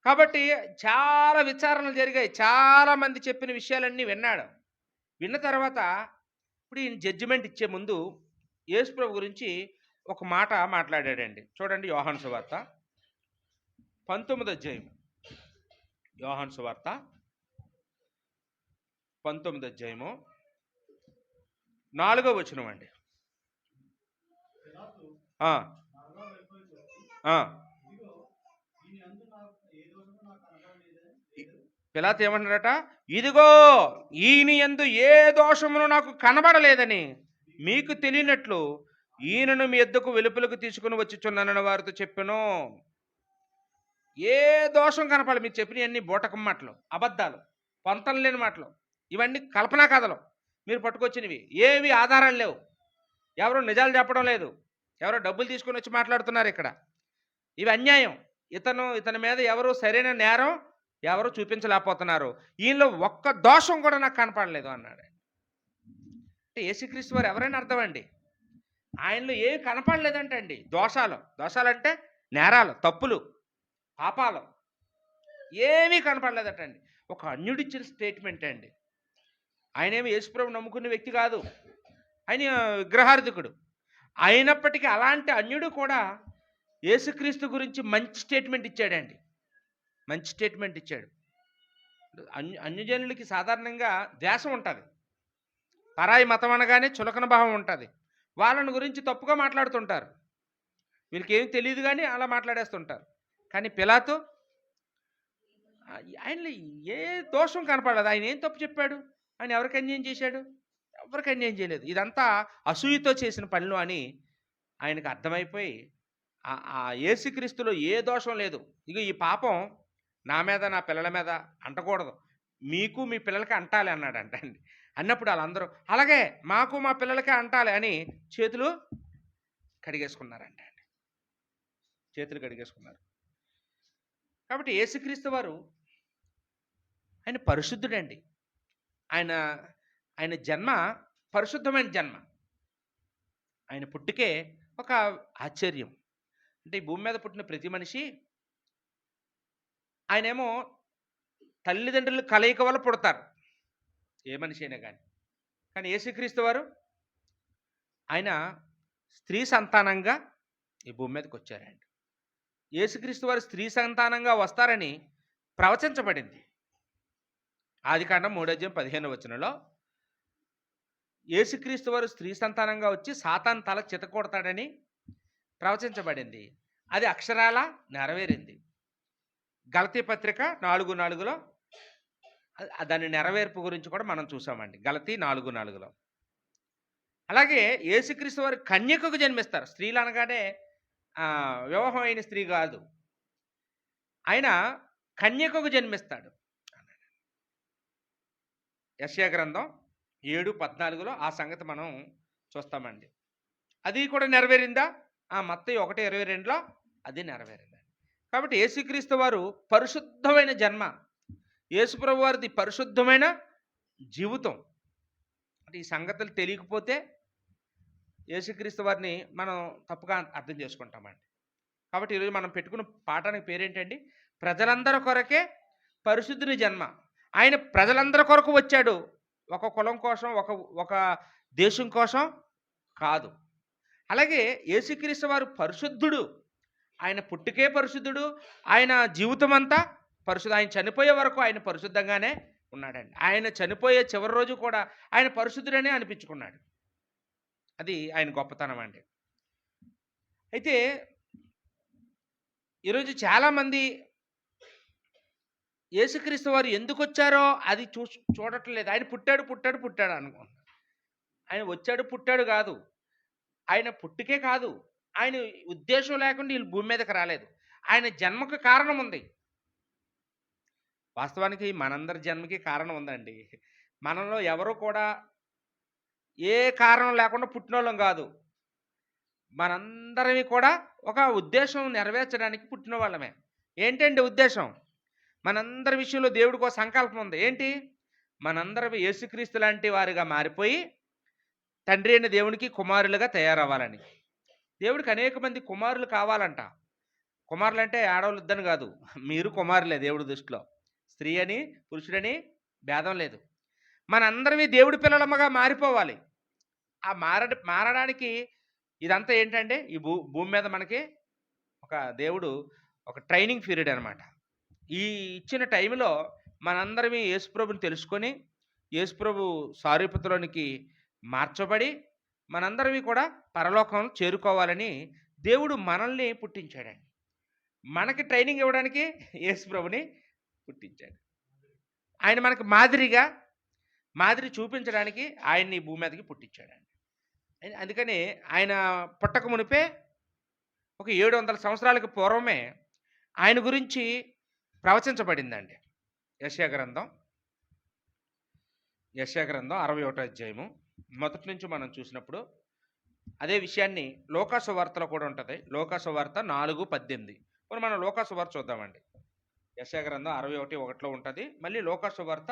S1: కాబట్టి చాలా విచారణలు జరిగాయి. చాలామంది చెప్పిన విషయాలన్నీ విన్నాడు. విన్న తర్వాత ఇప్పుడు ఈయన జడ్జిమెంట్ ఇచ్చే ముందు యేసుప్రభు గురించి ఒక మాట మాట్లాడాడండి. చూడండి, యోహాను సువార్త 19వ అధ్యాయం. యోహాను సువార్త 19వ అధ్యాయము 4వ వచనం అండి. పిలాతు ఏమంటున్నారట? ఇదిగో ఈయన యందు ఏ దోషమును నాకు కనబడలేదని మీకు తెలియనట్లు ఈయనను మీ యొద్దకు వెలుపలకు తీసుకుని వచ్చుచున్నానని వారితో చెప్పాను. ఏ దోషం కనపడలేదు. మీరు చెప్పినవన్నీ బూటకం మాటలు, అబద్ధాలు, పొంతం లేని మాటలు, ఇవన్నీ కల్పనా కథలు మీరు పట్టుకొచ్చినవి. ఏవి ఆధారాలు లేవు. ఎవరు నిజాలు చెప్పడం లేదు. ఎవరో డబ్బులు తీసుకొని వచ్చి మాట్లాడుతున్నారు ఇక్కడ. ఇవి అన్యాయం. ఇతని మీద ఎవరు సరైన నేరం ఎవరు చూపించలేకపోతున్నారు. ఈయనలో ఒక్క దోషం కూడా నాకు కనపడలేదు అన్నాడు. అంటే యేసుక్రీస్తు వారు ఎవరైనా అర్థమండి. ఆయనలో ఏమి కనపడలేదంటే అండి దోషాలంటే నేరాలు, తప్పులు, పాపాలు ఏమీ కనపడలేదటండి. ఒక అన్యుడిచ్చిన స్టేట్మెంట్ అండి. ఆయనేమి యేసుప్రభు నమ్ముకునే వ్యక్తి కాదు. ఆయన విగ్రహార్థకుడు. అయినప్పటికీ అలాంటి అన్యుడు కూడా యేసుక్రీస్తు గురించి మంచి స్టేట్మెంట్ ఇచ్చాడండి. మంచి స్టేట్మెంట్ ఇచ్చాడు. అన్యజనులకి సాధారణంగా ద్వేషం ఉంటుంది. పరాయి మతం అనగానే చులకన భావం ఉంటుంది. వాళ్ళని గురించి తప్పుగా మాట్లాడుతుంటారు. వీళ్ళకి ఏమి తెలియదు కానీ అలా మాట్లాడేస్తుంటారు. కానీ పిలాతు ఆయనలో ఏ దోషం కనపడలేదు. ఆయన ఏం తప్పు చెప్పాడు? ఆయన ఎవరికి అన్యాయం చేశాడు? ఎవరికి అన్యాయం చేయలేదు. ఇదంతా అసూయతో చేసిన పనులు అని ఆయనకు అర్థమైపోయి ఆ యేసుక్రీస్తులో ఏ దోషం లేదు. ఇక ఈ పాపం నా మీద, నా పిల్లల మీద అంటకూడదు, మీకు మీ పిల్లలకి అంటాలి అన్నాడంట అండి. అన్నప్పుడు వాళ్ళందరూ అలాగే మాకు మా పిల్లలకే అంటాలి అని చేతులు కడిగేసుకున్నారంట అండి. చేతులు కడిగేసుకున్నారు. కాబట్టి యేసుక్రీస్తు వారు ఆయన పరిశుద్ధుడండి. ఆయన జన్మ పరిశుద్ధమైన జన్మ. ఆయన పుట్టుకే ఒక ఆశ్చర్యం. అంటే ఈ భూమి మీద పుట్టిన ప్రతి మనిషి ఆయనేమో తల్లిదండ్రుల కలయిక వల్ల పుడతారు, ఏ మనిషి అయినా కానీ యేసుక్రీస్తు వారు ఆయన స్త్రీ సంతానంగా ఈ భూమి మీదకి వచ్చారండి. యేసుక్రీస్తు వారు స్త్రీ సంతానంగా వస్తారని ప్రవచించబడింది. ఆదికాండం 3:15 వచనంలో యేసుక్రీస్తు వారు స్త్రీ సంతానంగా వచ్చి సాతాను తల చితకొడతాడని ప్రవచించబడింది. అది అక్షరాల నెరవేరింది. గలతీ పత్రిక 4:4లో దాని నెరవేర్పు గురించి కూడా మనం చూసామండి. గలతీ 4:4లో. అలాగే యేసుక్రీస్తు వారు కన్యకకు జన్మిస్తారు. స్త్రీలు అనగానే వివాహం అయిన స్త్రీ కాదు, ఆయన కన్యకకు జన్మిస్తాడు. యెషయా గ్రంథం 7:14లో ఆ సంగతి మనం చూస్తామండి. అది కూడా నెరవేరిందా? మత్తయి 1:22లో అది నెరవేరింది. కాబట్టి యేసుక్రీస్తు వారు పరిశుద్ధమైన జన్మ, యేసుప్రభు వారిది పరిశుద్ధమైన జీవితం. అంటే ఈ సంగతులు తెలియకపోతే యేసుక్రీస్తు వారిని మనం తప్పుగా అర్థం చేసుకుంటామండి. కాబట్టి ఈరోజు మనం పెట్టుకున్న పాఠానికి పేరేంటండి? ప్రజలందరి కొరకే పరిశుద్ధుని జన్మ. ఆయన ప్రజలందరి కొరకు వచ్చాడు. ఒక కులం కోసం, ఒక దేశం కోసం కాదు. అలాగే యేసుక్రీస్తు వారు పరిశుద్ధుడు. ఆయన పుట్టుకే పరిశుద్ధుడు. ఆయన జీవితం అంతా పరిశుద్ధ. ఆయన చనిపోయే వరకు ఆయన పరిశుద్ధంగానే ఉన్నాడండి. ఆయన చనిపోయే చివరి రోజు కూడా ఆయన పరిశుద్ధుడనే అనిపించుకున్నాడు. అది ఆయన గొప్పతనం అండి. అయితే ఈరోజు చాలామంది యేసుక్రీస్తు వారు ఎందుకు వచ్చారో అది చూడట్లేదు. ఆయన పుట్టాడు అనుకుంటున్నారు. ఆయన వచ్చాడు పుట్టాడు కాదు. ఆయన పుట్టుకే కాదు, ఆయన ఉద్దేశం లేకుండా వీళ్ళు భూమి మీదకి రాలేదు. ఆయన జన్మకు కారణం ఉంది. వాస్తవానికి మనందరి జన్మకి కారణం ఉందండి. మనలో ఎవరు కూడా ఏ కారణం లేకుండా పుట్టినోళ్ళం కాదు. మనందరివి కూడా ఒక ఉద్దేశం నెరవేర్చడానికి పుట్టిన వాళ్ళమే. ఏంటండి ఉద్దేశం? మనందరి విషయంలో దేవుడికి ఒక సంకల్పం ఉంది. ఏంటి? మనందరం యేసుక్రీస్తు లాంటి వారిగా మారిపోయి తండ్రి అయిన దేవునికి కుమారులుగా తయారవ్వాలని. దేవుడికి అనేక మంది కుమారులు కావాలంట. కుమారులంటే ఆడవాళ్ళొద్దని కాదు. మీరు కుమారులే దేవుడి దృష్టిలో. స్త్రీ అని, పురుషుడని భేదం లేదు. మనందరమీ దేవుడి పిల్లలమ్మగా మారిపోవాలి. ఆ మారడానికి ఇదంతా ఏంటంటే ఈ భూమి మీద మనకి ఒక దేవుడు ఒక ట్రైనింగ్ పీరియడ్ అనమాట. ఈ ఇచ్చిన టైంలో మనందరమీ యేసుప్రభుని తెలుసుకొని, యేసుప్రభు సారూప్యతలోనికి మార్చబడి, మనందరమీ కూడా పరలోకం చేరుకోవాలని దేవుడు మనల్ని పుట్టించాడండి. మనకి ట్రైనింగ్ ఇవ్వడానికి యేసుప్రభుని పుట్టించాడు. ఆయన మనకు మాదిరి చూపించడానికి ఆయన్ని ఈ భూమి మీదకి పుట్టించాడండి. అందుకని ఆయన పుట్టక మునిపే ఒక 700 సంవత్సరాలకు పూర్వమే ఆయన గురించి ప్రవచించబడిందండి. యెషయా గ్రంథం 61వ అధ్యాయము మొదటి నుంచి మనం చూసినప్పుడు అదే విషయాన్ని లూకా సువార్తలో కూడా ఉంటుంది. లూకా సువార్త 4:18. ఇప్పుడు మనం లూకా సువార్త చూద్దామండి. యెషయా గ్రంథం 61:1లో ఉంటుంది. మళ్ళీ లూకా సువార్త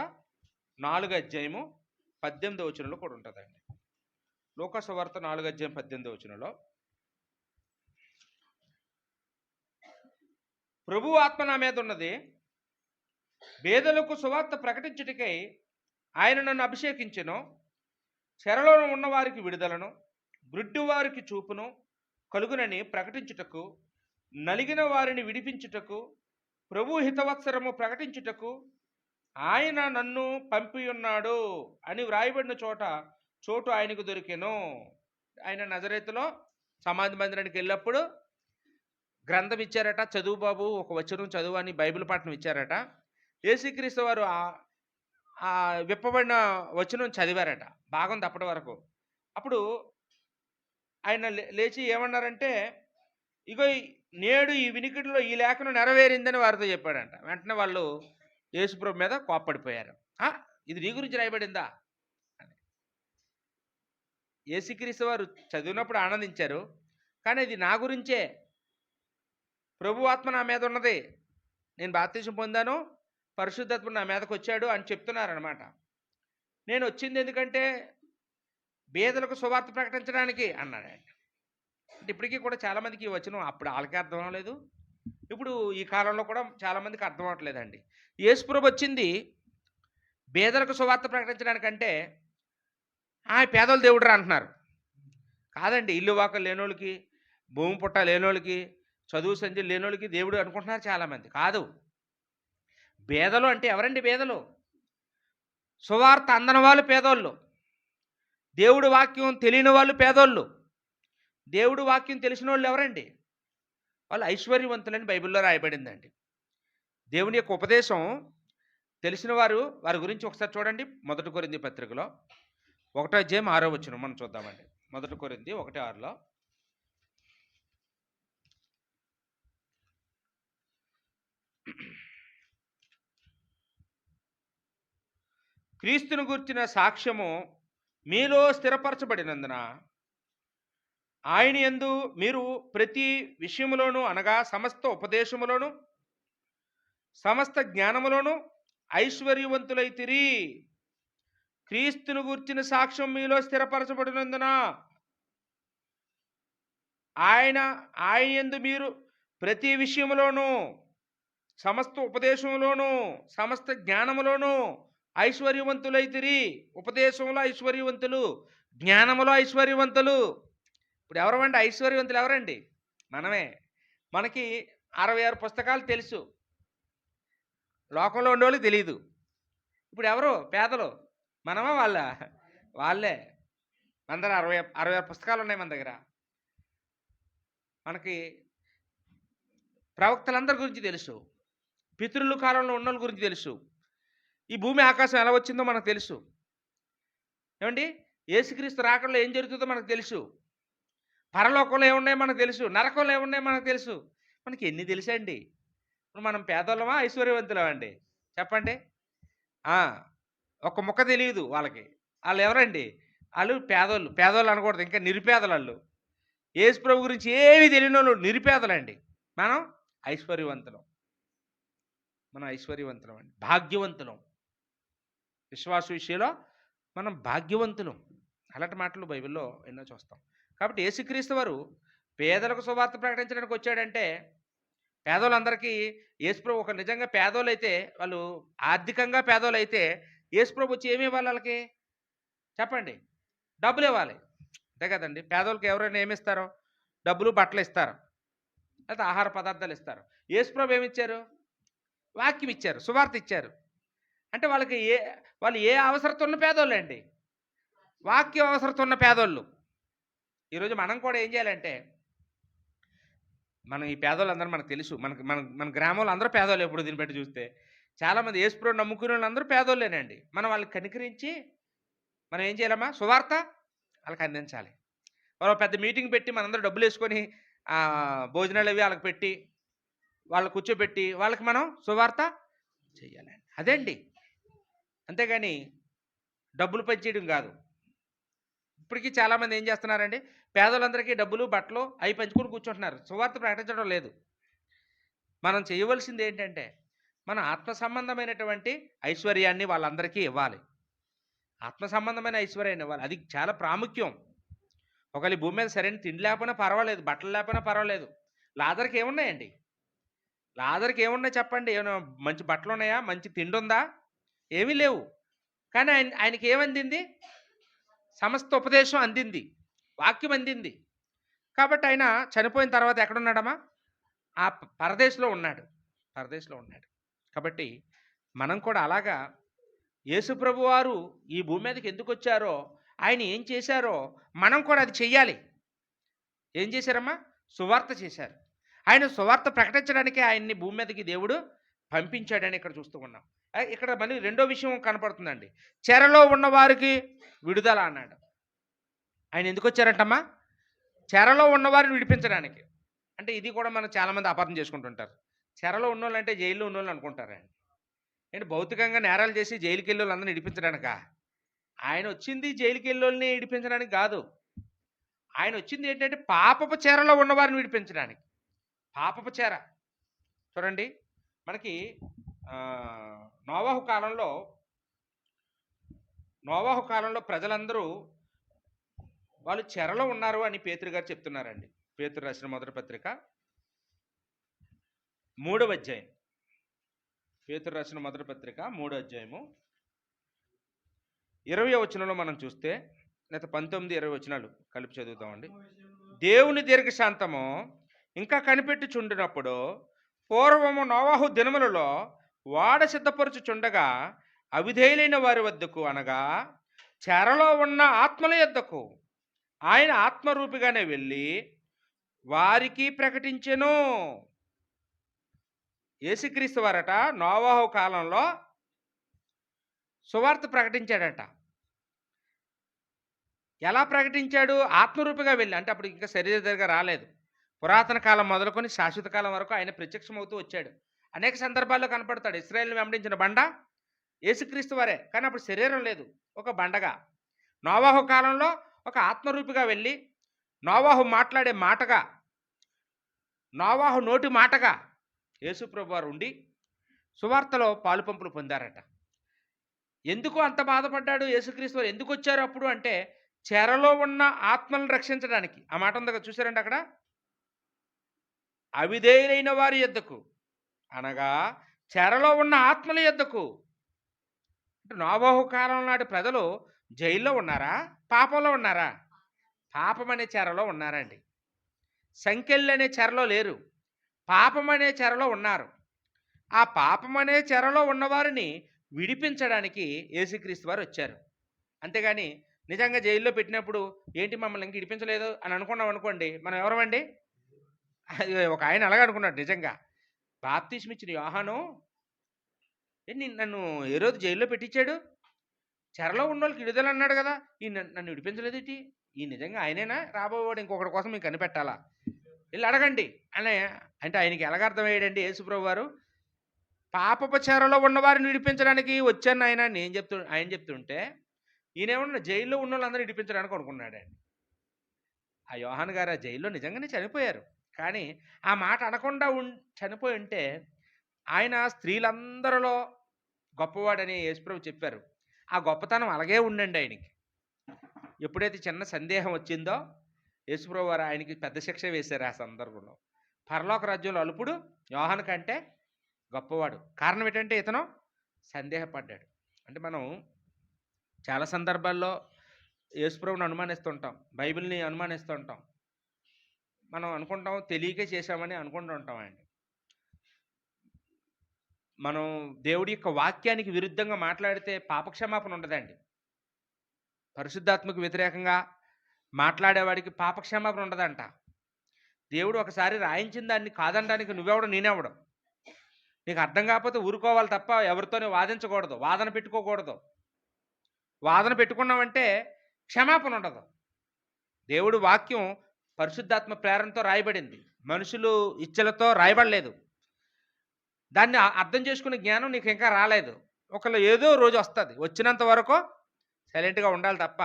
S1: 4:18 కూడా ఉంటుందండి. లూకా సువార్త 4:18 ప్రభు ఆత్మ నా మీద ఉన్నది, పేదలకు సువార్త ప్రకటించుటకై ఆయన నన్ను అభిషేకించెను, చెరలో ఉన్న వారికి విడుదలను, గ్రుడ్డి వారికి చూపును కలుగునని ప్రకటించుటకు, నలిగిన వారిని విడిపించుటకు, ప్రభు హితవత్సరము ప్రకటించుటకు ఆయన నన్ను పంపి ఉన్నాడు అని వ్రాయబడిన చోటు ఆయనకు దొరికెను. ఆయన నజరేతులో సమాధి మందిరానికి వెళ్ళినప్పుడు గ్రంథం ఇచ్చారట, చదువు బాబు, ఒక వచనం చదువు అని బైబిల్ పాఠం ఇచ్చారట. యేసుక్రీస్తు వారు ఆ విప్పబడిన వచనం చదివారట. బాగుంది అప్పటి వరకు. అప్పుడు ఆయన లేచి ఏమన్నారంటే, ఇగో నేడు ఈ వినికిడిలో ఈ లేఖను నెరవేరిందని వారితో చెప్పాడంట. వెంటనే వాళ్ళు యేసుప్రభు మీద కోప్పడిపోయారు. ఇది నీ గురించి రాయబడిందా? యేసుక్రీస్తు వారు చదివినప్పుడు ఆనందించారు, కానీ ఇది నా గురించే. ప్రభు ఆత్మ నా మీద ఉన్నది, నేను బాప్తిసం పొందాను, పరిశుద్ధాత్మ నా మీదకి వచ్చాడు అని చెప్తున్నారనమాట. నేను వచ్చింది ఎందుకంటే బీదలకు సువార్త ప్రకటించడానికి అన్నాడు ఆయన. అంటే ఇప్పటికీ కూడా చాలామందికి ఈ వచనం అప్పుడు వాళ్ళకి అర్థం అవ్వలేదు, ఇప్పుడు ఈ కాలంలో కూడా చాలామందికి అర్థం అవ్వట్లేదండి. యేసుప్రభు వచ్చింది బీదలకు సువార్త ప్రకటించడానికంటే పేదోళ్ళు దేవుడు అంటున్నారు. కాదండి, ఇల్లు వాకలు లేనోళ్ళకి, భూమి పుట్ట లేనోళ్ళకి, చదువు సంధ్య లేనోళ్ళకి దేవుడు అనుకుంటున్నారు చాలామంది. కాదు, పేదలు అంటే ఎవరండి? పేదలు సువార్త అందని వాళ్ళు పేదోళ్ళు, దేవుడు వాక్యం తెలియని వాళ్ళు పేదోళ్ళు. దేవుడు వాక్యం తెలిసిన వాళ్ళు ఎవరండి? వాళ్ళు ఐశ్వర్యవంతులని బైబిల్లో రాయబడిందండి. దేవుని యొక్క ఉపదేశం తెలిసిన వారి గురించి ఒకసారి చూడండి. 1 కొరింథీ పత్రికలో 1:6 మనం చూద్దామండి. 1 కొరింథీ 1:6లో క్రీస్తును గూర్చిన సాక్ష్యము మీలో స్థిరపరచబడినందున ఆయన యందు మీరు ప్రతి విషయములోను, అనగా సమస్త ఉపదేశములోను సమస్త జ్ఞానములోను ఐశ్వర్యవంతులైతిరి. క్రీస్తును గూర్చిన సాక్ష్యం మీలో స్థిరపరచబడినందున ఆయన యందు మీరు ప్రతి విషయములోను సమస్త ఉపదేశంలోను సమస్త జ్ఞానములోను ఐశ్వర్యవంతులైతిరి. ఉపదేశంలో ఐశ్వర్యవంతులు, జ్ఞానములో ఐశ్వర్యవంతులు. ఇప్పుడు ఎవరమండి ఐశ్వర్యవంతులు? ఎవరండి? మనమే. మనకి 66 పుస్తకాలు తెలుసు, లోకంలో ఉండేవాళ్ళకి తెలియదు. ఇప్పుడు ఎవరు పేదలు? మనమా వాళ్ళే. మన దగ్గర 66 పుస్తకాలు ఉన్నాయి మన దగ్గర. మనకి ప్రవక్తలందరి గురించి తెలుసు, పితరుల కాలంలో ఉన్న వాళ్ళ గురించి తెలుసు, ఈ భూమి ఆకాశం ఎలా వచ్చిందో మనకు తెలుసు. ఏమండి, యేసుక్రీస్తు రాకడలో ఏం జరుగుతుందో మనకు తెలుసు, పరలోకంలో ఏమున్నాయో మనకు తెలుసు, నరకంలో ఏమున్నాయో మనకు తెలుసు. మనకి ఎన్ని తెలుసండి? ఇప్పుడు మనం పేదోళ్ళమా ఐశ్వర్యవంతులమా అండి? చెప్పండి. ఒక ముక్క తెలియదు వాళ్ళకి. వాళ్ళు ఎవరండి? ఆళ్ళు పేదోళ్ళు. పేదోళ్ళు అనకూడదు, ఇంకా నిరుపేదలాళ్ళు. యేసు ప్రభు గురించి ఏమీ తెలియనోళ్ళు నిరుపేదలండి. మనం ఐశ్వర్యవంతులం. మనం ఐశ్వర్యవంతులం అండి. భాగ్యవంతులం. విశ్వాస విషయంలో మనం భాగ్యవంతులం. అలాంటి మాటలు బైబిల్‌లో ఎన్నో చూస్తాం. కాబట్టి యేసుక్రీస్తు వారు పేదలకు సువార్త ప్రకటించడానికి వచ్చాడంటే, పేదోళ్ళందరికీ యేసుప్రభు ఒక నిజంగా పేదోళ్ళైతే, వాళ్ళు ఆర్థికంగా పేదోళ్ళైతే యేసుప్రభు వచ్చి ఏమి ఇవ్వాలి ఆళ్ళకి? చెప్పండి. డబ్బులివ్వాలి. అంతే కదండీ! పేదోళ్ళకి ఎవరైనా ఏమిస్తారు? డబ్బులు, బట్టలిస్తారు. లేతే ఆహార పదార్థాలు ఇస్తారు. యేసుప్రభు ఏమిచ్చారు? వాక్యం ఇచ్చారు. సువార్త ఇచ్చారు. అంటే వాళ్ళు ఏ అవసరత ఉన్న పేదోళ్ళండి. వాక్యం అవసరత ఉన్న పేదోళ్ళు. ఈరోజు మనం కూడా ఏం చేయాలంటే, మనం ఈ పేదోళ్ళందరూ మనకు తెలుసు. మనకు మన మన గ్రామంలో అందరూ పేదోళ్ళే ఇప్పుడు దీన్ని బట్టి చూస్తే. చాలామంది యేసుప్రభుని నమ్ముకునేళ్ళందరూ పేదోళ్ళేనండి. మనం వాళ్ళని కనికరించి మనం ఏం చేయాలమ్మా? సువార్త వాళ్ళకి అందించాలి. వాళ్ళు పెద్ద మీటింగ్ పెట్టి మనందరూ డబ్బులేసుకొని భోజనాలవి వాళ్ళకి పెట్టి, వాళ్ళని కూర్చోబెట్టి, వాళ్ళకి మనం సువార్త చెయ్యాలండి. అదండి. అంతేగాని డబ్బులు పంచేయడం కాదు. ఇప్పటికీ చాలామంది ఏం చేస్తున్నారండి, పేదలందరికీ డబ్బులు, బట్టలు అవి పంచుకొని కూర్చుంటున్నారు. సువార్త ప్రకటించడం లేదు. మనం చేయవలసింది ఏంటంటే, మన ఆత్మ సంబంధమైనటువంటి ఐశ్వర్యాన్ని వాళ్ళందరికీ ఇవ్వాలి. ఆత్మ సంబంధమైన ఐశ్వర్యాన్ని ఇవ్వాలి. అది చాలా ప్రాముఖ్యం. ఒకవేళ ఈ భూమి మీద సరైన తిండి లేకపోయినా పర్వాలేదు, బట్టలు లేకపోయినా పర్వాలేదు. లాజర్‌కి ఏమున్నాయండి? లాజర్‌కి ఏమున్నాయి చెప్పండి? ఏమైనా మంచి బట్టలు ఉన్నాయా? మంచి తిండి ఉందా? ఏమీ లేవు. కానీ ఆయనకి ఏమందింది? సమస్త ఉపదేశం అందింది. వాక్యం అందింది. కాబట్టి ఆయన చనిపోయిన తర్వాత ఎక్కడున్నాడమ్మా? ఆ పరదేశంలో ఉన్నాడు. పరదేశంలో ఉన్నాడు. కాబట్టి మనం కూడా అలాగా యేసుప్రభు వారు ఈ భూమి మీదకి ఎందుకొచ్చారో, ఆయన ఏం చేశారో మనం కూడా అది చెయ్యాలి. ఏం చేశారమ్మా? సువార్త చేశారు. ఆయన సువార్త ప్రకటించడానికే ఆయన్ని భూమి మీదకి దేవుడు పంపించాడని ఇక్కడ చూస్తూ ఉన్నాం. ఇక్కడ మళ్ళీ రెండో విషయం కనపడుతుందండి. చెరలో ఉన్న వారికి విడుదల అన్నాడు. ఆయన ఎందుకు వచ్చారంటమ్మా? చెరలో ఉన్నవారిని విడిపించడానికి. అంటే ఇది కూడా మనం చాలామంది అపార్థం చేసుకుంటుంటారు. చెరలో ఉన్నోళ్ళంటే జైల్లో ఉన్నోళ్ళు అనుకుంటారండి. ఏంటి భౌతికంగా నేరాలు చేసి జైలుకి వెళ్ళోళ్ళందరిని విడిపించడానికా? ఆయన వచ్చింది జైలుకి వెళ్ళోళ్ళని విడిపించడానికి కాదు. ఆయన వచ్చింది ఏంటంటే పాపపు చెరలో ఉన్నవారిని విడిపించడానికి. పాపపు చెర చూడండి, మనకి నోవాహు కాలంలో ప్రజలందరూ వాళ్ళు చెరలో ఉన్నారు అని పేతురు గారు చెప్తున్నారండి. పేతురు రాసిన మొదటి పత్రిక 3వ అధ్యాయం. పేతురు రాసిన మొదటి పత్రిక 3వ అధ్యాయము 20వ వచనంలో మనం చూస్తే, లేదా 19, 20 వచనాలు కలిపి చదువుతామండి. దేవుని దీర్ఘశాంతము ఇంకా కనిపెట్టుచుండినప్పుడు పూర్వము నోవాహు దినములలో వాడ సిద్ధపరచుచుండగా అవిధేయులైన వారి వద్దకు, అనగా చెరలో ఉన్న ఆత్మల యొద్దకు ఆయన ఆత్మరూపిగానే వెళ్ళి వారికి ప్రకటించెను. యేసుక్రీస్తు వారట నోవాహు కాలంలో సువార్త ప్రకటించాడట. ఎలా ప్రకటించాడు? ఆత్మరూపిగా వెళ్ళి. అంటే అప్పుడు ఇంకా శరీరధారిగా రాలేదు. పురాతన కాలం మొదలుకొని శాశ్వత కాలం వరకు ఆయన ప్రత్యక్షమవుతూ వచ్చాడు. అనేక సందర్భాల్లో కనపడతాడు. ఇశ్రాయేలుని వెంబడించిన బండ యేసుక్రీస్తు వారే, కానీ అప్పుడు శరీరం లేదు, ఒక బండగా. నోవాహు కాలంలో ఒక ఆత్మరూపిగా వెళ్ళి, నోవాహు మాట్లాడే మాటగా, నోవాహు నోటి మాటగా యేసుప్రభు వారు ఉండి సువార్తలో పాలుపంపులు పొందారట. ఎందుకు అంత బాధపడ్డాడు యేసుక్రీస్తు వారు? ఎందుకు వచ్చారు అప్పుడు అంటే, చెరలో ఉన్న ఆత్మలను రక్షించడానికి. ఆ మాట ఉందా చూసారండి అక్కడ? అవిధేయులైన వారి యొద్దకు, అనగా చెరలో ఉన్న ఆత్మల యొద్దకు. అంటే నోవాహు కాలం నాటి ప్రజలు జైల్లో ఉన్నారా? పాపంలో ఉన్నారా? పాపం అనే చెరలో ఉన్నారండి. సంకెళ్ళు అనే చెరలో లేరు. పాపం అనే చెరలో ఉన్నారు. ఆ పాపం అనే చెరలో ఉన్నవారిని విడిపించడానికి యేసుక్రీస్తు వారు వచ్చారు. అంతేగాని నిజంగా జైల్లో పెట్టినప్పుడు ఏంటి మమ్మల్ని ఇంక విడిపించలేదు అని అనుకున్నాం అనుకోండి, మనం ఎవరమండి? అది ఒక ఆయన అలాగే అనుకున్నాడు. నిజంగా బాప్తిస్మ ఇచ్చిన యోహాను నన్ను ఏ రోజు జైల్లో పెట్టించాడు, చెరలో ఉన్న వాళ్ళకి విడుదల అన్నాడు కదా, ఈ నన్ను విడిపించలేదేంటి? ఈ నిజంగా ఆయనేనా రాబోవాడు? ఇంకొకటి కోసం మీకు కనిపెట్టాలా? వెళ్ళి అడగండి అని. అంటే ఆయనకి ఎలాగర్థమయ్యాడండి యేసుప్రభు వారు? పాపపు చెరలో ఉన్నవారిని విడిపించడానికి వచ్చాను ఆయన చెప్తుంటే, ఈయనేమన్నా జైల్లో ఉన్నోళ్ళందరూ విడిపించడానికి అనుకున్నాడండి. ఆ యోహాను గారు ఆ జైల్లో నిజంగానే చనిపోయారు. కానీ ఆ మాట అనకుండా చనిపోయి ఉంటే ఆయన స్త్రీలందరిలో గొప్పవాడని యేసుప్రభు చెప్పారు. ఆ గొప్పతనం అలాగే ఉండండి ఆయనకి. ఎప్పుడైతే చిన్న సందేహం వచ్చిందో యేసుప్రభు వారు ఆయనకి పెద్ద శిక్ష వేశారు ఆ సందర్భంలో. పరలోక రాజ్యంలో అల్పుడు యోహాను కంటే గొప్పవాడు. కారణం ఏంటంటే ఇతను సందేహపడ్డాడు. అంటే మనం చాలా సందర్భాల్లో యేసుప్రభుని అనుమానిస్తుంటాం. బైబిల్‌ని అనుమానిస్తుంటాం. మనం అనుకుంటాం తెలియకే చేశామని అనుకుంటూ ఉంటామండి. మనం దేవుడి యొక్క వాక్యానికి విరుద్ధంగా మాట్లాడితే పాపక్షమాపణ ఉండదండి. పరిశుద్ధాత్మకు వ్యతిరేకంగా మాట్లాడేవాడికి పాపక్షమాపణ ఉండదంట. దేవుడు ఒకసారి రాయించిన దాన్ని కాదనడానికి నువ్వెవడు నేనెవడు. నీకు అర్థం కాకపోతే ఊరుకోవాలి తప్ప ఎవరితోని వాదించకూడదు. వాదన పెట్టుకోకూడదు. వాదన పెట్టుకున్నామంటే క్షమాపణ ఉండదు. దేవుడు వాక్యం పరిశుద్ధాత్మ ప్రేరణతో రాయబడింది. మనుషులు ఇచ్చలతో రాయబడలేదు. దాన్ని అర్థం చేసుకునే జ్ఞానం నీకు ఇంకా రాలేదు. ఒకళ్ళు ఏదో రోజు వస్తుంది. వచ్చినంత వరకు సైలెంట్గా ఉండాలి తప్ప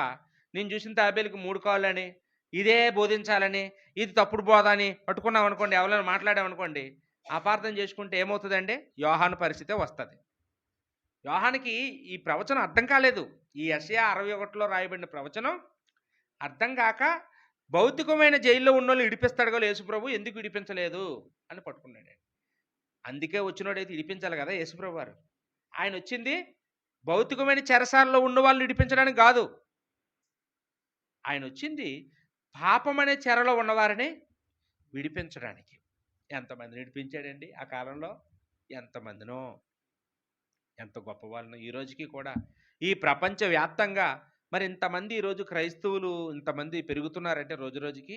S1: నేను చూసిన తాబేలుకి 3 కాళ్ళని ఇదే బోధించాలని ఇది తప్పుడు బోధ అని పట్టుకున్నాం అనుకోండి, ఎవరైనా మాట్లాడామనుకోండి, అపార్థం చేసుకుంటే ఏమవుతుందండి? యోహాను పరిస్థితే వస్తుంది. యోహానికి ఈ ప్రవచనం అర్థం కాలేదు. ఈ యెషయా 61లో రాయబడిన ప్రవచనం అర్థం కాక భౌతికమైన జైల్లో ఉన్నోళ్ళు విడిపిస్తాడు కదా యేసుప్రభు, ఎందుకు విడిపించలేదు అని పట్టుకున్నాడు. అందుకే వచ్చినోడైతే విడిపించాలి కదా యేసుప్రభు వారు. ఆయన వచ్చింది భౌతికమైన చెరసాలలో ఉన్న వాళ్ళని విడిపించడానికి కాదు. ఆయన వచ్చింది పాపం అనే చెరలో ఉన్నవారిని విడిపించడానికి. ఎంతమందిని విడిపించాడండి ఆ కాలంలో? ఎంతమందినో, ఎంత గొప్ప వాళ్ళను. ఈ రోజుకి కూడా ఈ ప్రపంచవ్యాప్తంగా మరి ఇంతమంది ఈరోజు క్రైస్తవులు ఇంతమంది పెరుగుతున్నారంటే రోజు రోజుకి.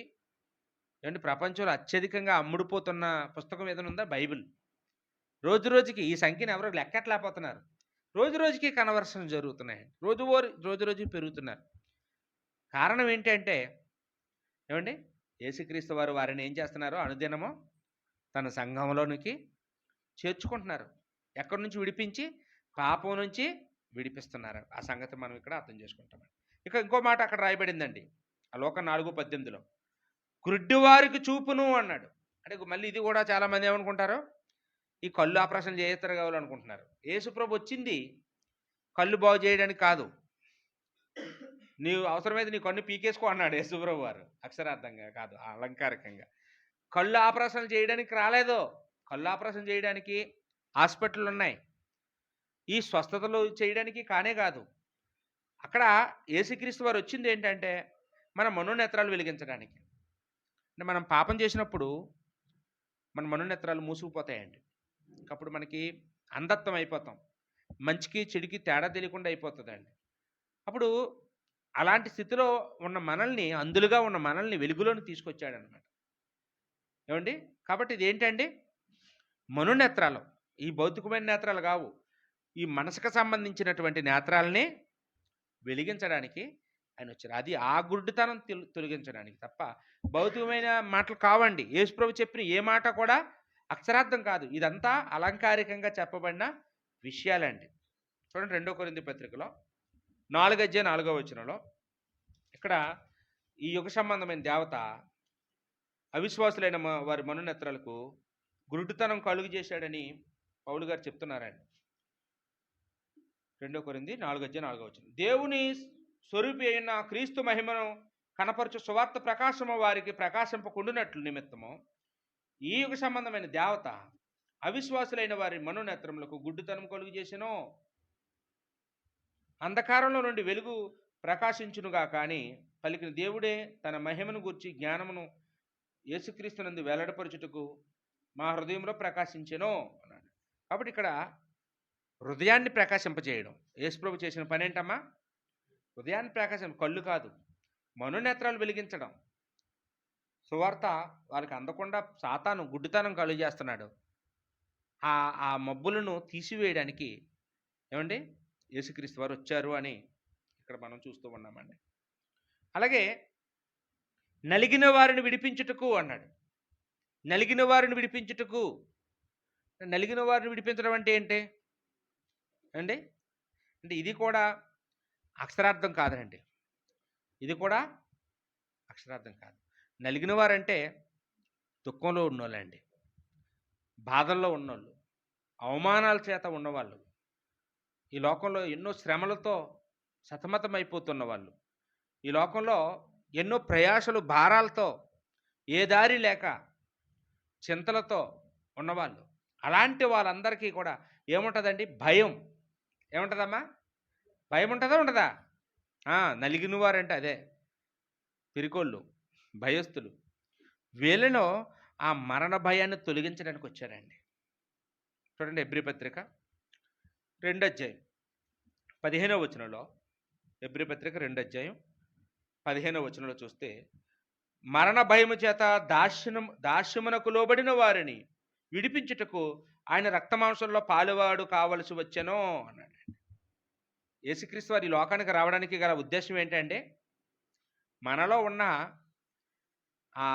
S1: ఏమంటే ప్రపంచంలో అత్యధికంగా అమ్ముడుపోతున్న పుస్తకం ఏదైనా ఉందా? బైబిల్. రోజు రోజుకి ఈ సంఖ్యను ఎవరో లెక్కట్లేకపోతున్నారు. రోజు రోజుకి కన్వర్షన్ జరుగుతున్నాయి. రోజు రోజుకి పెరుగుతున్నారు. కారణం ఏంటంటే ఏమండి, యేసుక్రీస్తు వారు వారిని ఏం చేస్తున్నారు? అనుదినము తన సంఘంలోనికి చేర్చుకుంటున్నారు. ఎక్కడి నుంచి విడిపించి? పాపం నుంచి విడిపిస్తున్నారు. ఆ సంగతి మనం ఇక్కడ అర్థం చేసుకుంటామండి. ఇక ఇంకో మాట అక్కడ రాయబడిందండి. ఆ లోక 4:18 గుడ్డివారికి చూపును అన్నాడు. అంటే మళ్ళీ ఇది కూడా చాలామంది ఏమనుకుంటారు? ఈ కళ్ళు ఆపరేషన్ చేస్తారు కావాలనుకుంటున్నారు. యేసుప్రభు వచ్చింది కళ్ళు బాగు చేయడానికి కాదు. నీవు అవసరమైతే నీ కన్ను పీకేసుకో అన్నాడు యేసుప్రభు వారు. అక్షరార్థంగా కాదు, అలంకారికంగా. కళ్ళు ఆపరేషన్ చేయడానికి రాలేదు. కళ్ళు ఆపరేషన్ చేయడానికి హాస్పిటల్ ఉన్నాయి. ఈ స్వస్థతలు చేయడానికి కానే కాదు. అక్కడ యేసుక్రీస్తు వారు వచ్చింది ఏంటంటే మన మనోనేత్రాలు వెలిగించడానికి. అంటే మనం పాపం చేసినప్పుడు మన మనోనేత్రాలు మూసుకుపోతాయండి. అప్పుడు మనకి అంధత్వం అయిపోతాం. మంచికి చెడుకి తేడా తెలియకుండా అయిపోతుందండి. అప్పుడు అలాంటి స్థితిలో ఉన్న మనల్ని, అందులుగా ఉన్న మనల్ని వెలుగులోకి తీసుకొచ్చాడనమాట. ఏమండి? కాబట్టి ఇది ఏంటండి? మనోనేత్రాలు. ఈ భౌతికమైన నేత్రాలు కావు. ఈ మనసుకు సంబంధించినటువంటి నేత్రాలని వెలిగించడానికి ఆయన వచ్చారు. అది ఆ గుడ్డితనం తొలగించడానికి తప్ప భౌతికమైన మాటలు కావండి. యేసుప్రభు చెప్పిన ఏ మాట కూడా అక్షరార్థం కాదు. ఇదంతా అలంకారికంగా చెప్పబడిన విషయాలండి. చూడండి 2 కొరింథీ పత్రికలో 4:4 ఇక్కడ ఈ యుగ సంబంధమైన దేవత అవిశ్వాసులైన వారి మనోనేత్రాలకు గురుడుతనం కలుగు చేశాడని పౌలు గారు చెప్తున్నారండి. 2 కొరింథీ 4:4 దేవుని స్వరూపి అయిన క్రీస్తు మహిమను కనపరచు సువార్త ప్రకాశము వారికి ప్రకాశింపకుండునట్లు నిమిత్తము ఈ యుగ సంబంధమైన దేవత అవిశ్వాసులైన వారి మనోనేత్రములకు గుడ్డుతనం కలుగు చేసెను. అంధకారంలో నుండి వెలుగు ప్రకాశించునుగా కానీ పలికిన దేవుడే తన మహిమను గూర్చి జ్ఞానమును యేసుక్రీస్తునందు వెల్లడపరచుటకు మా హృదయంలో ప్రకాశించెను అన్నాడు. కాబట్టి ఇక్కడ హృదయాన్ని ప్రకాశింపజేయడం యేసుప్రభు చేసిన పని ఏంటమ్మా? హృదయాన్ని కళ్ళు కాదు, మనోనేత్రాలు వెలిగించడం. సువార్త వాళ్ళకి అందకుండా సాతాను గుడ్డితనం కలుగు చేస్తున్నాడు. ఆ మబ్బులను తీసివేయడానికి ఏమండి యేసుక్రీస్తు వారు వచ్చారు అని ఇక్కడ మనం చూస్తూ ఉన్నామండి. అలాగే నలిగిన వారిని విడిపించుటకు అన్నాడు. నలిగిన వారిని విడిపించుటకు. నలిగిన వారిని విడిపించడం అంటే ఏంటి అండి? అంటే ఇది కూడా అక్షరార్థం కాదండి. ఇది కూడా అక్షరార్థం కాదు. నలిగిన వారంటే దుఃఖంలో ఉన్నోళ్ళండి, బాధల్లో ఉన్నోళ్ళు, అవమానాల చేత ఉన్నవాళ్ళు, ఈ లోకంలో ఎన్నో శ్రమలతో సతమతమైపోతున్న వాళ్ళు, ఈ లోకంలో ఎన్నో ప్రయాసలు భారాలతో ఏ దారి లేక చింతలతో ఉన్నవాళ్ళు. అలాంటి వాళ్ళందరికీ కూడా ఏముంటుందండి? భయం. ఏముంటుందమ్మా? భయం ఉంటుందా ఉండదా? నలిగిన వారంటే అదే పిరికోళ్ళు, భయస్థులు. వీళ్ళలో ఆ మరణ భయాన్ని తొలగించడానికి వచ్చారండి. చూడండి, హెబ్రీ పత్రిక 2వ అధ్యాయం 15వ వచనంలో, హెబ్రీ పత్రిక 2వ అధ్యాయం 15వ వచనంలో చూస్తే, మరణ భయము చేత దాస్యమునకు లోబడిన వారిని విడిపించుటకు ఆయన రక్తమాంసంలో పాలువాడు కావలసి వచ్చెనో అన్నాడు. యేసుక్రీస్తు వారి లోకానికి రావడానికి గల ఉద్దేశం ఏంటంటే, మనలో ఉన్న ఆ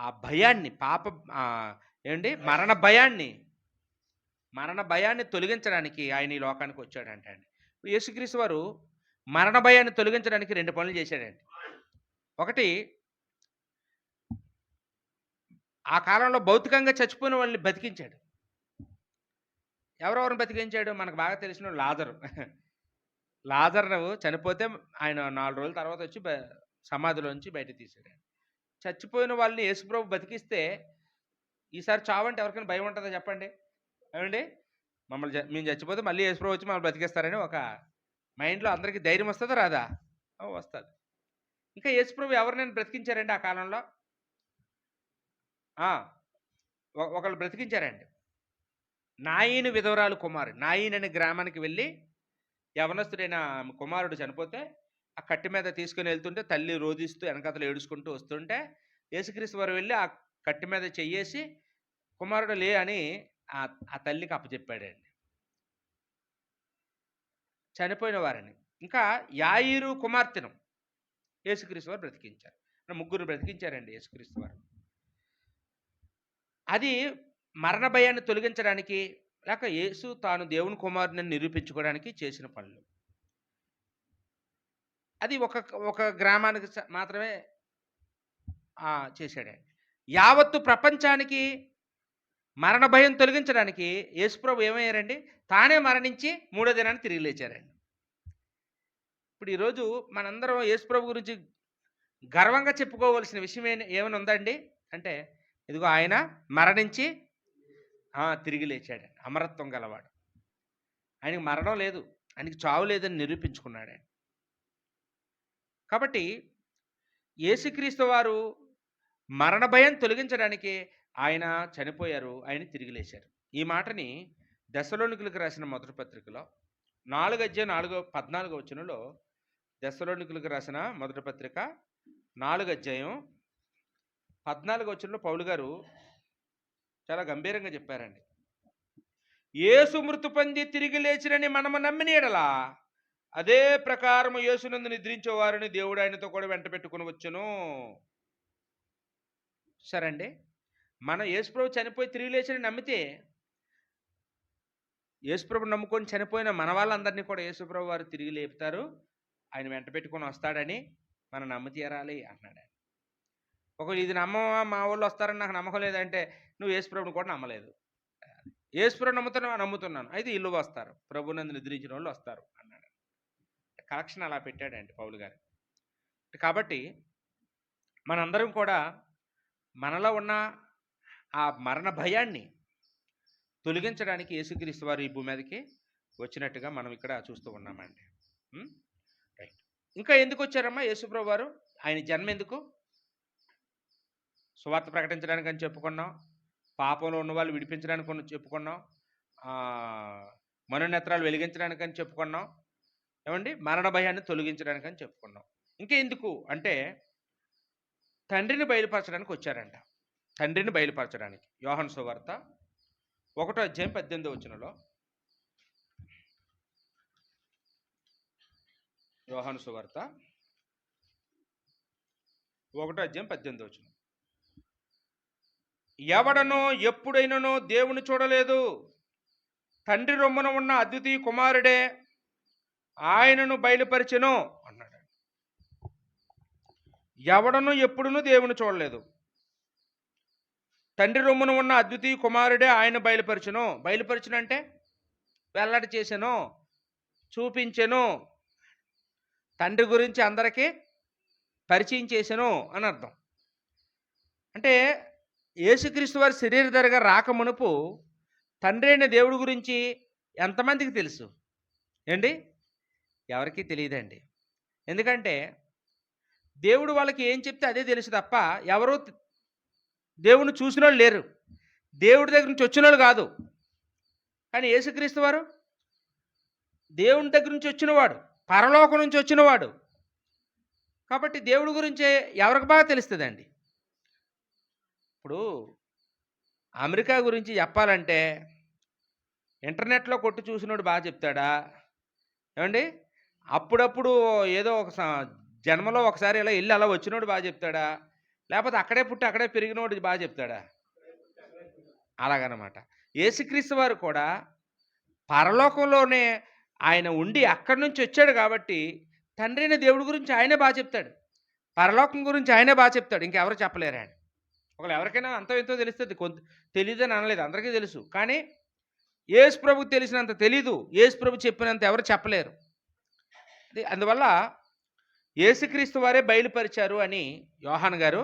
S1: ఆ భయాన్ని, మరణ భయాన్ని తొలగించడానికి ఆయన ఈ లోకానికి వచ్చాడంట అండి. యేసుక్రీస్తు వారు మరణ భయాన్ని తొలగించడానికి 2 పనులు చేశాడండి. ఒకటి, ఆ కాలంలో భౌతికంగా చచ్చిపోయిన వాళ్ళని బతికించాడు. ఎవరెవరిని బతికించాడు? మనకు బాగా తెలిసిన లాజరు. లాజరు చనిపోతే ఆయన 4 రోజుల తర్వాత వచ్చి సమాధిలోంచి బయట తీసాడు. చచ్చిపోయిన వాళ్ళని యేసుప్రభు బతికిస్తే ఈసారి చావంటే ఎవరికైనా భయం ఉంటుందా చెప్పండి? ఏమండి? మేము చచ్చిపోతే మళ్ళీ యేసుప్రభు వచ్చి మమ్మల్ని బతికేస్తారని ఒక మైండ్లో అందరికీ ధైర్యం వస్తుందా రాదా? వస్తుంది. ఇంకా యేసుప్రభు ఎవరినైనా బ్రతికించారండి ఆ కాలంలో? ఒకళ్ళు బ్రతికించారండి. నాయీని విధవరాలు కుమారుడు. నాయీన్ అనే గ్రామానికి వెళ్ళి యవనస్తుడైన కుమారుడు చనిపోతే ఆ కట్టి మీద తీసుకుని వెళ్తుంటే తల్లి రోధిస్తూ వెనకతలు ఏడుచుకుంటూ వస్తుంటే యేసుక్రీస్తు వారు వెళ్ళి ఆ కట్టి మీద చెయ్యేసి కుమారుడు లే అని ఆ తల్లికి అప్పచెప్పాడండి, చనిపోయిన వారిని. ఇంకా యాయీరు కుమార్తెను యేసుక్రీస్తు వారు బ్రతికించారు. 3 బ్రతికించారండి యేసుక్రీస్తు వారు. అది మరణ భయాన్ని తొలగించడానికి, లేక యేసు తాను దేవుని కుమారుని నిరూపించుకోవడానికి చేసిన పనులు. అది ఒక గ్రామానికి మాత్రమే చేశాడండి. యావత్తు ప్రపంచానికి మరణ భయం తొలగించడానికి యేసుప్రభు ఏమయ్యారండి? తానే మరణించి 3వ దినాన్ని తిరిగి లేచారండి. ఇప్పుడు ఈరోజు మనందరం యేసుప్రభు గురించి గర్వంగా చెప్పుకోవలసిన విషయం ఏమైనా ఉందండి అంటే, ఇదిగో ఆయన మరణించి తిరిగి లేచాడండి. అమరత్వం గలవాడు. ఆయనకి మరణం లేదు, ఆయనకి చావు లేదని నిరూపించుకున్నాడండి. కాబట్టి యేసుక్రీస్తు వారు మరణ భయం తొలగించడానికి ఆయన చనిపోయారు, ఆయన తిరిగి లేచారు. ఈ మాటని దెస్సలోనికులకు రాసిన మొదటి పత్రికలో 4వ అధ్యాయం 14వ వచనంలో, దెస్సలోనికులకు రాసిన మొదటి పత్రిక 4వ అధ్యాయం 14వ వచనంలో పౌలు గారు చాలా గంభీరంగా చెప్పారండి. యేసు మృతి పొంది తిరిగి లేచినని మనము నమ్మిన యెడల అదే ప్రకారము యేసునందు నిద్రించే వారిని దేవుడు ఆయనతో కూడా వెంట పెట్టుకుని వచ్చును. సరే అండి, మన యేసుప్రభు చనిపోయి తిరిగి లేచిని నమ్మితే, యేసుప్రభు నమ్ముకొని చనిపోయిన మన వాళ్ళందరినీ కూడా యేసుప్రభు వారు తిరిగి లేపుతారు, ఆయన వెంట పెట్టుకొని వస్తాడని మనం నమ్మి తీరాలి అన్నాడు. ఒకవేళ ఇది నమ్మవా, మా వాళ్ళు వస్తారని నాకు నమ్మకం లేదంటే నువ్వు యేసుప్రభుని కూడా నమ్మలేదు. యేసుప్రభు నమ్ముతున్నాను, అయితే ఇల్లు వస్తారు, ప్రభునందు నిద్రించిన వాళ్ళు వస్తారు అన్నాడు. కలెక్షన్ అలా పెట్టాడండి పౌలు గారు. కాబట్టి మనందరం కూడా మనలో ఉన్న ఆ మరణ భయాన్ని తొలగించడానికి యేసుక్రీస్తు వారు ఈ భూమి మీదకి వచ్చినట్టుగా మనం ఇక్కడ చూస్తూ ఉన్నామండి. రైట్. ఇంకా ఎందుకు వచ్చారమ్మా యేసుప్రభు వారు? ఆయన జన్మ ఎందుకు? సువార్త ప్రకటించడానికి అని చెప్పుకున్నాం, పాపంలో ఉన్న వాళ్ళు విడిపించడానికి చెప్పుకున్నాం, మనోనేత్రాలు వెలిగించడానికి అని చెప్పుకున్నాం, ఏమండి, మరణ భయాన్ని తొలగించడానికి అని చెప్పుకున్నాం. ఇంకా ఎందుకు అంటే తండ్రిని బయలుపరచడానికి వచ్చారంట. తండ్రిని బయలుపరచడానికి. యోహాను సువార్త 1వ అధ్యాయం 18వ వచనంలో, యోహాను సువార్త 1వ అధ్యాయం 18వ వచనం, ఎవడనో ఎప్పుడైనానో దేవుని చూడలేదు, తండ్రి రొమ్మున ఉన్న అద్వితీయ కుమారుడే ఆయనను బయలుపరిచెను అన్నాడు. ఎవడను ఎప్పుడునూ దేవుని చూడలేదు. తండ్రి రొమ్మున ఉన్న అద్వితీయ కుమారుడే ఆయన బయలుపరిచెను. బయలుపరిచెను అంటే వెల్లడి చేసెను, చూపించెను, తండ్రి గురించి అందరికీ పరిచయం చేసెను అని అర్థం. అంటే యేసుక్రీస్తు వారి శరీరధారిగా రాకమునుపు తండ్రి అయిన దేవుడి గురించి ఎంతమందికి తెలుసు ఏండి? ఎవరికీ తెలియదండి. ఎందుకంటే దేవుడు వాళ్ళకి ఏం చెప్తే అదే తెలుసు తప్ప ఎవరు దేవుని చూసిన వాళ్ళు లేరు. దేవుడి దగ్గర నుంచి వచ్చిన వాళ్ళు కాదు. కానీ యేసుక్రీస్తు వారు దేవుని దగ్గర నుంచి వచ్చినవాడు, పరలోకం నుంచి వచ్చినవాడు. కాబట్టి దేవుడి గురించి ఎవరికి బాగా తెలుస్తుందండి? ఇప్పుడు అమెరికా గురించి చెప్పాలంటే ఇంటర్నెట్లో కొట్టి చూసినోడు బాగా చెప్తాడా ఏమండి? అప్పుడప్పుడు ఏదో ఒక జన్మలో ఒకసారి ఇలా వెళ్ళి అలా వచ్చినోడు బాగా చెప్తాడా? లేకపోతే అక్కడే పుట్టి అక్కడే పెరిగినోడు బాగా చెప్తాడా? అలాగనమాట. యేసుక్రీస్తు వారు కూడా పరలోకంలోనే ఆయన ఉండి అక్కడి నుంచి వచ్చాడు కాబట్టి తండ్రి అయిన దేవుడి గురించి ఆయనే బాగా చెప్తాడు. పరలోకం గురించి ఆయనే బాగా చెప్తాడు. ఇంకెవరు చెప్పలేరండి. ఒకవేళ ఎవరికైనా అంతో ఎంతో తెలుస్తుంది, తెలియదని అనలేదు, అందరికీ తెలుసు. కానీ యేసు ప్రభుకు తెలిసినంత తెలీదు, యేసు ప్రభు చెప్పినంత ఎవరు చెప్పలేరు. అందువల్ల యేసుక్రీస్తు వారే బయలుపరిచారు అని యోహాను గారు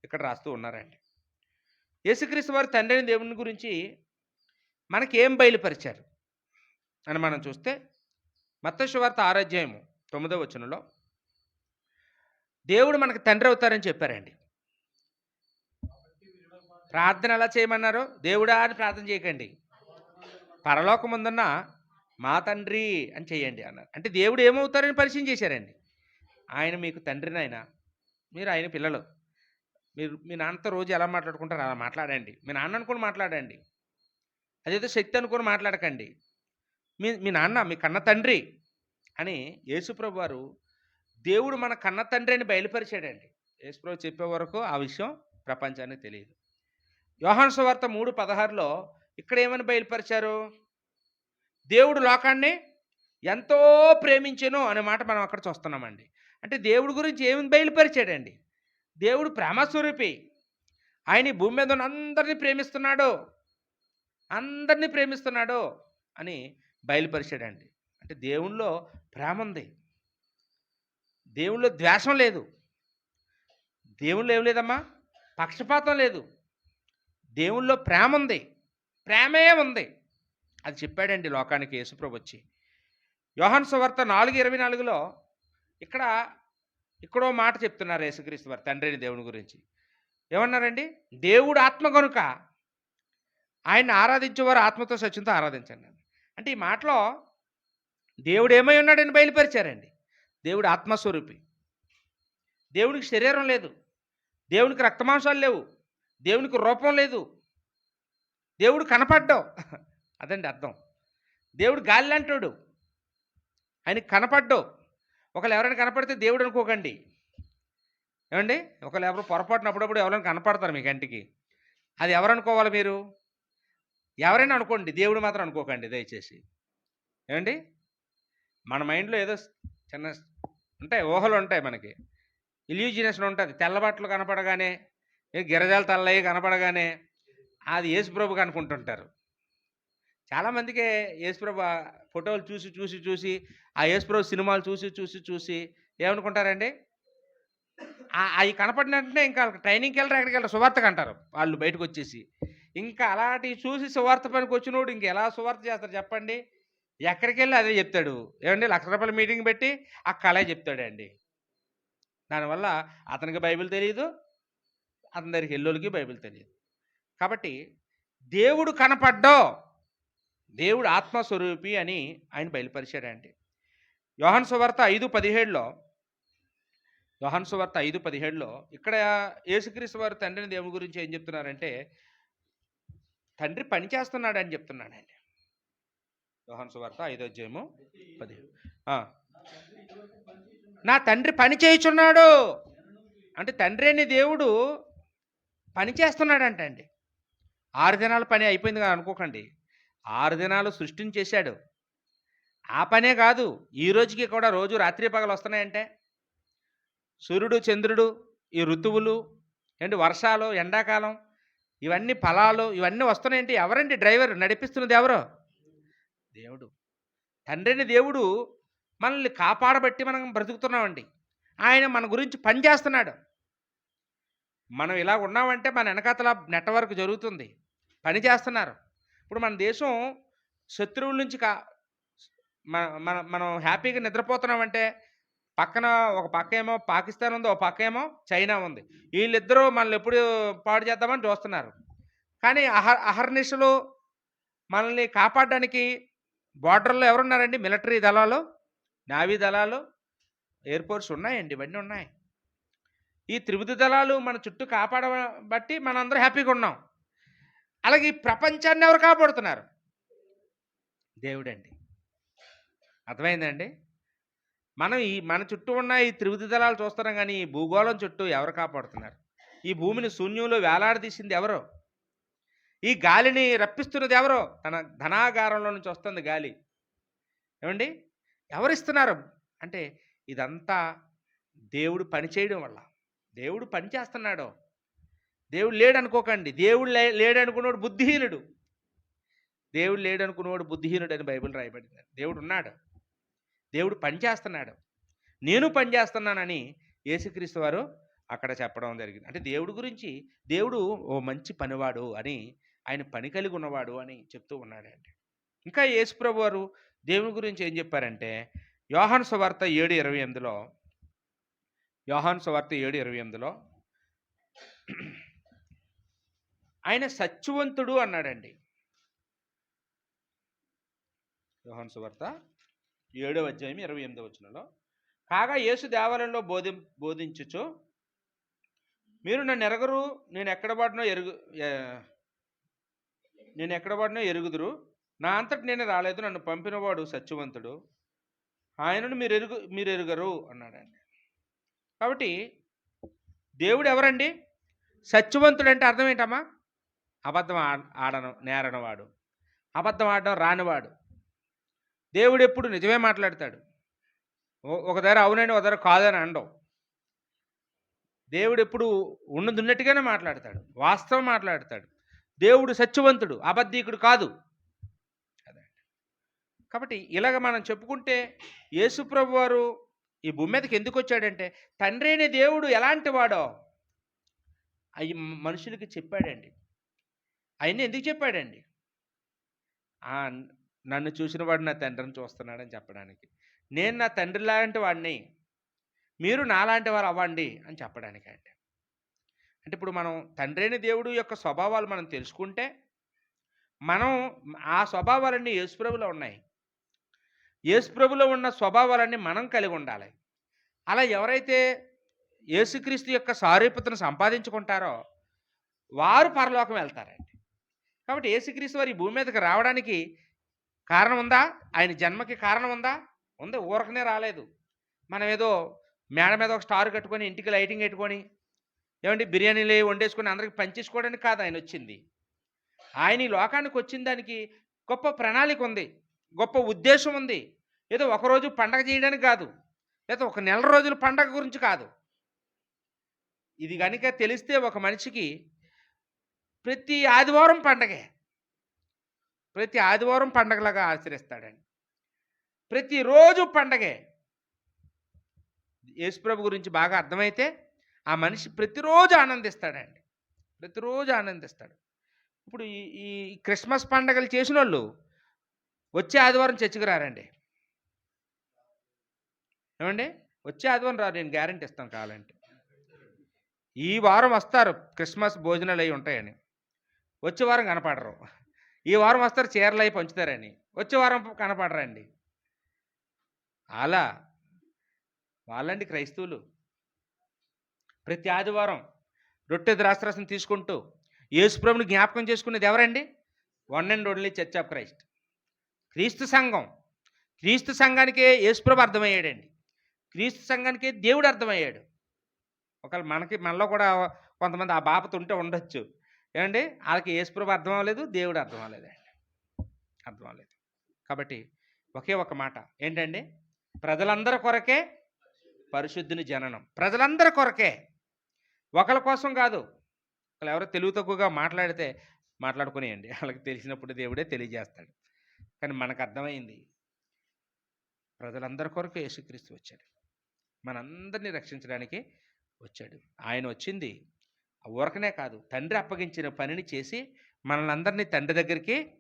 S1: ఇక్కడ రాస్తూ ఉన్నారండి. యేసుక్రీస్తు వారు తండ్రి అయిన దేవుని గురించి మనకి ఏం బయలుపరిచారు అని మనం చూస్తే మత్తయి సువార్త 6వ అధ్యాయము 9వ వచనంలో దేవుడు మనకు తండ్రి అవుతారని చెప్పారండి. ప్రార్థన ఎలా చేయమన్నారు? దేవుడా అని ప్రార్థన చేయకండి, పరలోకముందున్న మా తండ్రి అని చేయండి అన్నారు. అంటే దేవుడు ఏమవుతారని పరిచయం చేశారండి. ఆయన మీకు తండ్రిని, ఆయన మీరు ఆయన పిల్లలు. మీరు మీ నాన్నతో రోజు ఎలా మాట్లాడుకుంటారో అలా మాట్లాడండి. మీ నాన్న అనుకుని మాట్లాడండి, అదేదో శక్తి అనుకుని మాట్లాడకండి. మీ నాన్న మీ కన్న తండ్రి అని యేసుప్రభు వారు దేవుడు మన కన్న తండ్రి అని బయలుపరిచాడండి. యేసుప్రభు చెప్పే వరకు ఆ విషయం ప్రపంచానికి తెలియదు. యోహాను సువార్త 3:16లో ఇక్కడ ఏమని బయలుపరిచారు? దేవుడు లోకాన్ని ఎంతో ప్రేమించెను అనే మాట మనం అక్కడ చూస్తున్నామండి. అంటే దేవుడి గురించి ఏమి బయలుపరిచాడండి? దేవుడు ప్రేమస్వరూపి. ఆయన ఈ భూమి మీద ఉన్న అందరినీ ప్రేమిస్తున్నాడు అని బయలుపరిచాడండి. అంటే దేవునిలో ప్రేమ ఉంది, దేవునిలో ద్వేషం లేదు, దేవునిలో ఏం లేదమ్మా, పక్షపాతం లేదు, దేవునిలో ప్రేమ ఉంది, ప్రేమే ఉంది. అది చెప్పాడండి లోకానికి యేసుప్రభు వచ్చి. యోహాను సువార్త 4:24లో ఇక్కడో మాట చెప్తున్నారు యేసుక్రీస్తు వారు తండ్రి అయిన దేవుని గురించి. ఏమన్నారండి? దేవుడు ఆత్మ కనుక ఆయన్ని ఆరాధించేవారు ఆత్మతో సత్యంతో ఆరాధించండి. అంటే ఈ మాటలో దేవుడు ఏమై ఉన్నాడని బయలుపరిచారండి. దేవుడు ఆత్మస్వరూపి, దేవునికి శరీరం లేదు, దేవునికి రక్తమాంసాలు లేవు, దేవునికి రూపం లేదు, దేవుడు కనపడ్డావు అదండి అర్థం. దేవుడు గాలి లాంటోడు, ఆయనకి కనపడ్డావు. ఒకళ్ళు ఎవరైనా కనపడితే దేవుడు అనుకోకండి ఏమండి. ఒకళ్ళు ఎవరు పొరపాటున అప్పుడప్పుడు ఎవరైనా కనపడతారు మీ కంటికి, అది ఎవరు అనుకోవాలి? మీరు ఎవరైనా అనుకోండి, దేవుడు మాత్రం అనుకోకండి దయచేసి. ఏమండి, మన మైండ్లో ఏదో చిన్న ఉంటాయి, ఊహలు ఉంటాయి, మనకి ఇల్యూజినేషన్ ఉంటుంది. తెల్లబట్టలు కనపడగానే, గిరజాల తల్లయ్యి కనపడగానే అది యేసుప్రభుకి అనుకుంటుంటారు. చాలామందికి యేసుప్రభు ఫోటోలు చూసి ఆ యేసుప్రభు సినిమాలు చూసి ఏమనుకుంటారండి? అవి కనపడిన వెంటనే ఇంకా ట్రైనింగ్కి వెళ్ళరు, ఎక్కడికి వెళ్ళరు, సువార్తకు అంటారు వాళ్ళు బయటకు వచ్చేసి. ఇంకా అలాంటివి చూసి సువార్త పనికి వచ్చినోడు ఇంకెలా సువార్త చేస్తారు చెప్పండి? ఎక్కడికి వెళ్ళి అదే చెప్తాడు. ఏమండి, ₹1,00,000 మీటింగ్ పెట్టి ఆ కళే చెప్తాడండి. దానివల్ల అతనికి బైబిల్ తెలియదు, అతని దగ్గరికి ఎల్లోళ్ళకి బైబిల్ తెలియదు. కాబట్టి దేవుడు కనపడ్డో, దేవుడు ఆత్మస్వరూపి అని ఆయన బయలుపరిచాడండి. యోహాను సువార్త 5:17లో ఇక్కడ యేసుక్రీస్తు వారు తండ్రిని దేవుని గురించి ఏం చెప్తున్నారంటే, తండ్రి పని చేస్తున్నాడు అని చెప్తున్నాడండి. యోహాను సువార్త 5:17 నా తండ్రి పని చేయుచున్నాడు అంటే తండ్రి అనే దేవుడు పని చేస్తున్నాడంట అండి. 6 దినాల పని అయిపోయింది కదా అనుకోకండి. 6 దినాలు సృష్టిని చేశాడు, ఆ పనే కాదు, ఈ రోజుకి కూడా రోజు రాత్రి పగలు వస్తున్నాయంటే సూర్యుడు, చంద్రుడు, ఈ ఋతువులు ఏంటి, వర్షాలు, ఎండాకాలం, ఇవన్నీ ఫలాలు ఇవన్నీ వస్తున్నాయంటే ఎవరండి డ్రైవర్? నడిపిస్తున్నది ఎవరు? దేవుడు. తండ్రిని దేవుడు మనల్ని కాపాడబట్టి మనం బ్రతుకుతున్నామండి. ఆయన మన గురించి పని చేస్తున్నాడు. మనం ఇలా ఉన్నామంటే మన వెనకాతల నెట్వర్క్ జరుగుతుంది, పని చేస్తున్నారు. ఇప్పుడు మన దేశం శత్రువుల నుంచి మన మన మనం హ్యాపీగా నిద్రపోతున్నామంటే పక్కన ఒక పక్క ఏమో పాకిస్తాన్ ఉంది, ఒక పక్క ఏమో చైనా ఉంది. వీళ్ళిద్దరూ మనల్ని ఎప్పుడు పాడు చేద్దామని చూస్తున్నారు. కానీ అహర్నిశలు మనల్ని కాపాడడానికి బార్డర్లో ఎవరున్నారండి? మిలిటరీ దళాలు, నావీ దళాలు, ఎయిర్ ఫోర్స్ ఉన్నాయండి, ఇవన్నీ ఉన్నాయి. ఈ త్రివిధ దళాలు మన చుట్టూ కాపాడబట్టి మనందరూ హ్యాపీగా ఉన్నాం. అలాగే ఈ ప్రపంచాన్ని ఎవరు కాపాడుతున్నారు? దేవుడండి. అర్థమైందండి? మనం మన చుట్టూ ఉన్న ఈ త్రివిధ దళాలు చూస్తున్నాం, కానీ ఈ భూగోళం చుట్టూ ఎవరు కాపాడుతున్నారు? ఈ భూమిని శూన్యంలో వేలాడదీసింది ఎవరో? ఈ గాలిని రప్పిస్తున్నది ఎవరో? తన ధనాగారంలో నుంచి వస్తుంది గాలి. ఏమండి? ఎవరిస్తున్నారు అంటే ఇదంతా దేవుడు పని చేయడం వల్ల. దేవుడు పని చేస్తున్నాడు. దేవుడు లేడనుకోకండి. దేవుడు లేడనుకున్నవాడు బుద్ధిహీనుడు. దేవుడు లేడనుకున్నవాడు బుద్ధిహీనుడు అని బైబిల్ రాయబడింది. దేవుడు ఉన్నాడు, దేవుడు పని చేస్తున్నాడు. నేను పని చేస్తున్నానని యేసుక్రీస్తు వారు అక్కడ చెప్పడం జరిగింది. అంటే దేవుడి గురించి, దేవుడు ఓ మంచి పనివాడు అని, ఆయన పని కలిగి ఉన్నవాడు అని చెప్తూ ఉన్నాడండి. ఇంకా యేసుప్రభు వారు దేవుని గురించి ఏం చెప్పారంటే యోహాను సువార్త 7:28లో, యోహాను సువార్త 7:28లో ఆయన సత్యవంతుడు అన్నాడండి. యోహాను సువార్త 7:28 కాగా యేసు దేవాలయంలో బోధించుచు మీరు నన్ను ఎరగరు, నేను ఎక్కడ పడినో ఎరుగుదురు, నా అంతటి నేను రాలేదు, నన్ను పంపినవాడు సత్యవంతుడు, ఆయనను మీరు ఎరుగరు అన్నాడండి. కాబట్టి దేవుడు ఎవరండి? సత్యవంతుడు అంటే అర్థం ఏంటమ్మా? అబద్ధం నేరనవాడు, అబద్ధం ఆడడం రానివాడు. దేవుడు ఎప్పుడు నిజమే మాట్లాడతాడు. ఒక దగ్గర అవునని, ఒక దగ్గర కాదని అనడం. దేవుడు ఎప్పుడు ఉన్నట్టుగానే మాట్లాడతాడు, వాస్తవం మాట్లాడతాడు. దేవుడు సత్యవంతుడు, అబద్ధీకుడు కాదు. అదే. కాబట్టి ఇలాగ మనం చెప్పుకుంటే యేసుప్రభు వారు ఈ భూమి మీదకి ఎందుకు వచ్చాడంటే తండ్రి అనే దేవుడు ఎలాంటి వాడో అవి మనుషులకి చెప్పాడండి. ఆయన్ని ఎందుకు చెప్పాడండి? నన్ను చూసిన వాడు నా తండ్రిని చూస్తున్నాడని చెప్పడానికి. నేను నా తండ్రి లాంటి వాడిని, మీరు నాలాంటి వారు అవ్వండి అని చెప్పడానికి అండి. అంటే ఇప్పుడు మనం తండ్రి అయిన దేవుడు యొక్క స్వభావాలు మనం తెలుసుకుంటే మనం ఆ స్వభావాలన్నీ యేసుప్రభులో ఉన్నాయి. యేసుప్రభులో ఉన్న స్వభావాలన్నీ మనం కలిగి ఉండాలి. అలా ఎవరైతే యేసుక్రీస్తు యొక్క సారూప్యతను సంపాదించుకుంటారో వారు పరలోకం వెళ్తారండి. కాబట్టి యేసుక్రీస్తు వారు ఈ భూమి మీదకి రావడానికి కారణం ఉందా? ఆయన జన్మకి కారణం ఉందా? ఉంది. ఊరకనే రాలేదు. మనం ఏదో మేడ మీద ఒక స్టార్ కట్టుకొని, ఇంటికి లైటింగ్ పెట్టుకొని, ఏమంటే బిర్యానీలు వండేసుకొని అందరికి పంచేసుకోవడానికి కాదు ఆయన వచ్చింది. ఆయన ఈ లోకానికి వచ్చిన దానికి గొప్ప ప్రణాళిక ఉంది, గొప్ప ఉద్దేశం ఉంది. ఏదో ఒకరోజు పండగ చేయడానికి కాదు, లేదా ఒక నెల రోజుల పండగ గురించి కాదు. ఇది కనుక తెలిస్తే ఒక మనిషికి ప్రతి ఆదివారం పండగే, ప్రతి ఆదివారం పండగలాగా ఆచరిస్తాడండి. ప్రతిరోజు పండగే. యేసుప్రభు గురించి బాగా అర్థమైతే ఆ మనిషి ప్రతిరోజు ఆనందిస్తాడండి, ప్రతిరోజు ఆనందిస్తాడు. ఇప్పుడు ఈ క్రిస్మస్ పండగలు చేసిన వాళ్ళు వచ్చే ఆదివారం చర్చికి రారండి. ఏమండి? వచ్చే ఆదివారం రారు, నేను గ్యారెంటీ ఇస్తాను కావాలంటే. ఈ వారం వస్తారు, క్రిస్మస్ భోజనాలు అవి ఉంటాయని, వచ్చే వారం కనపడరు. ఈ వారం వస్తారు, చీరలు అవి పంచుతారని, వచ్చే వారం కనపడరండి. అలా వాళ్ళండి క్రైస్తవులు. ప్రతి ఆదివారం రొట్టె ద్రాక్షరసం తీసుకుంటూ యేసుప్రభుని జ్ఞాపకం చేసుకునేది ఎవరండి? One and only church of Christ, క్రీస్తు సంఘం. క్రీస్తు సంఘానికే యేసుప్రభు అర్థమయ్యాడండి, క్రీస్తు సంఘానికే దేవుడు అర్థమయ్యాడు. ఒకవేళ మనలో కూడా కొంతమంది ఆ బాపత ఉంటే ఉండొచ్చు. ఏమండి? వాళ్ళకి యేసుప్రభు అర్థం అవ్వలేదు, దేవుడు అర్థం అవ్వలేదండి, అర్థం అవ్వలేదు. కాబట్టి ఒకే ఒక మాట ఏంటండి? ప్రజలందరి కొరకే పరిశుద్ధుని జననం. ప్రజలందరి కొరకే. ఒకళ్ళ కోసం కాదు. ఎవరో తెలివి తక్కువగా మాట్లాడితే మాట్లాడుకునేయండి. ఆళ్ళకి తెలిసినప్పుడు దేవుడే తెలియజేస్తాడు. కానీ మనకు అర్థమైంది. ప్రజలందరి కొరకు యేసుక్రీస్తు వచ్చాడు. మనందరిని రక్షించడానికి వచ్చాడు. ఆయన వచ్చింది ఊరకనే కాదు, తండ్రి అప్పగించిన పనిని చేసి మనల్ని అందరినీ తండ్రి దగ్గరికి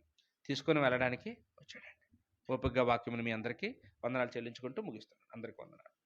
S1: తీసుకొని వెళ్ళడానికి వచ్చాడండి. ఓపికగా వాక్యమును మీ అందరికీ వందనాలు చెల్లించుకుంటూ ముగిస్తున్నాను. అందరికీ వందనాలు.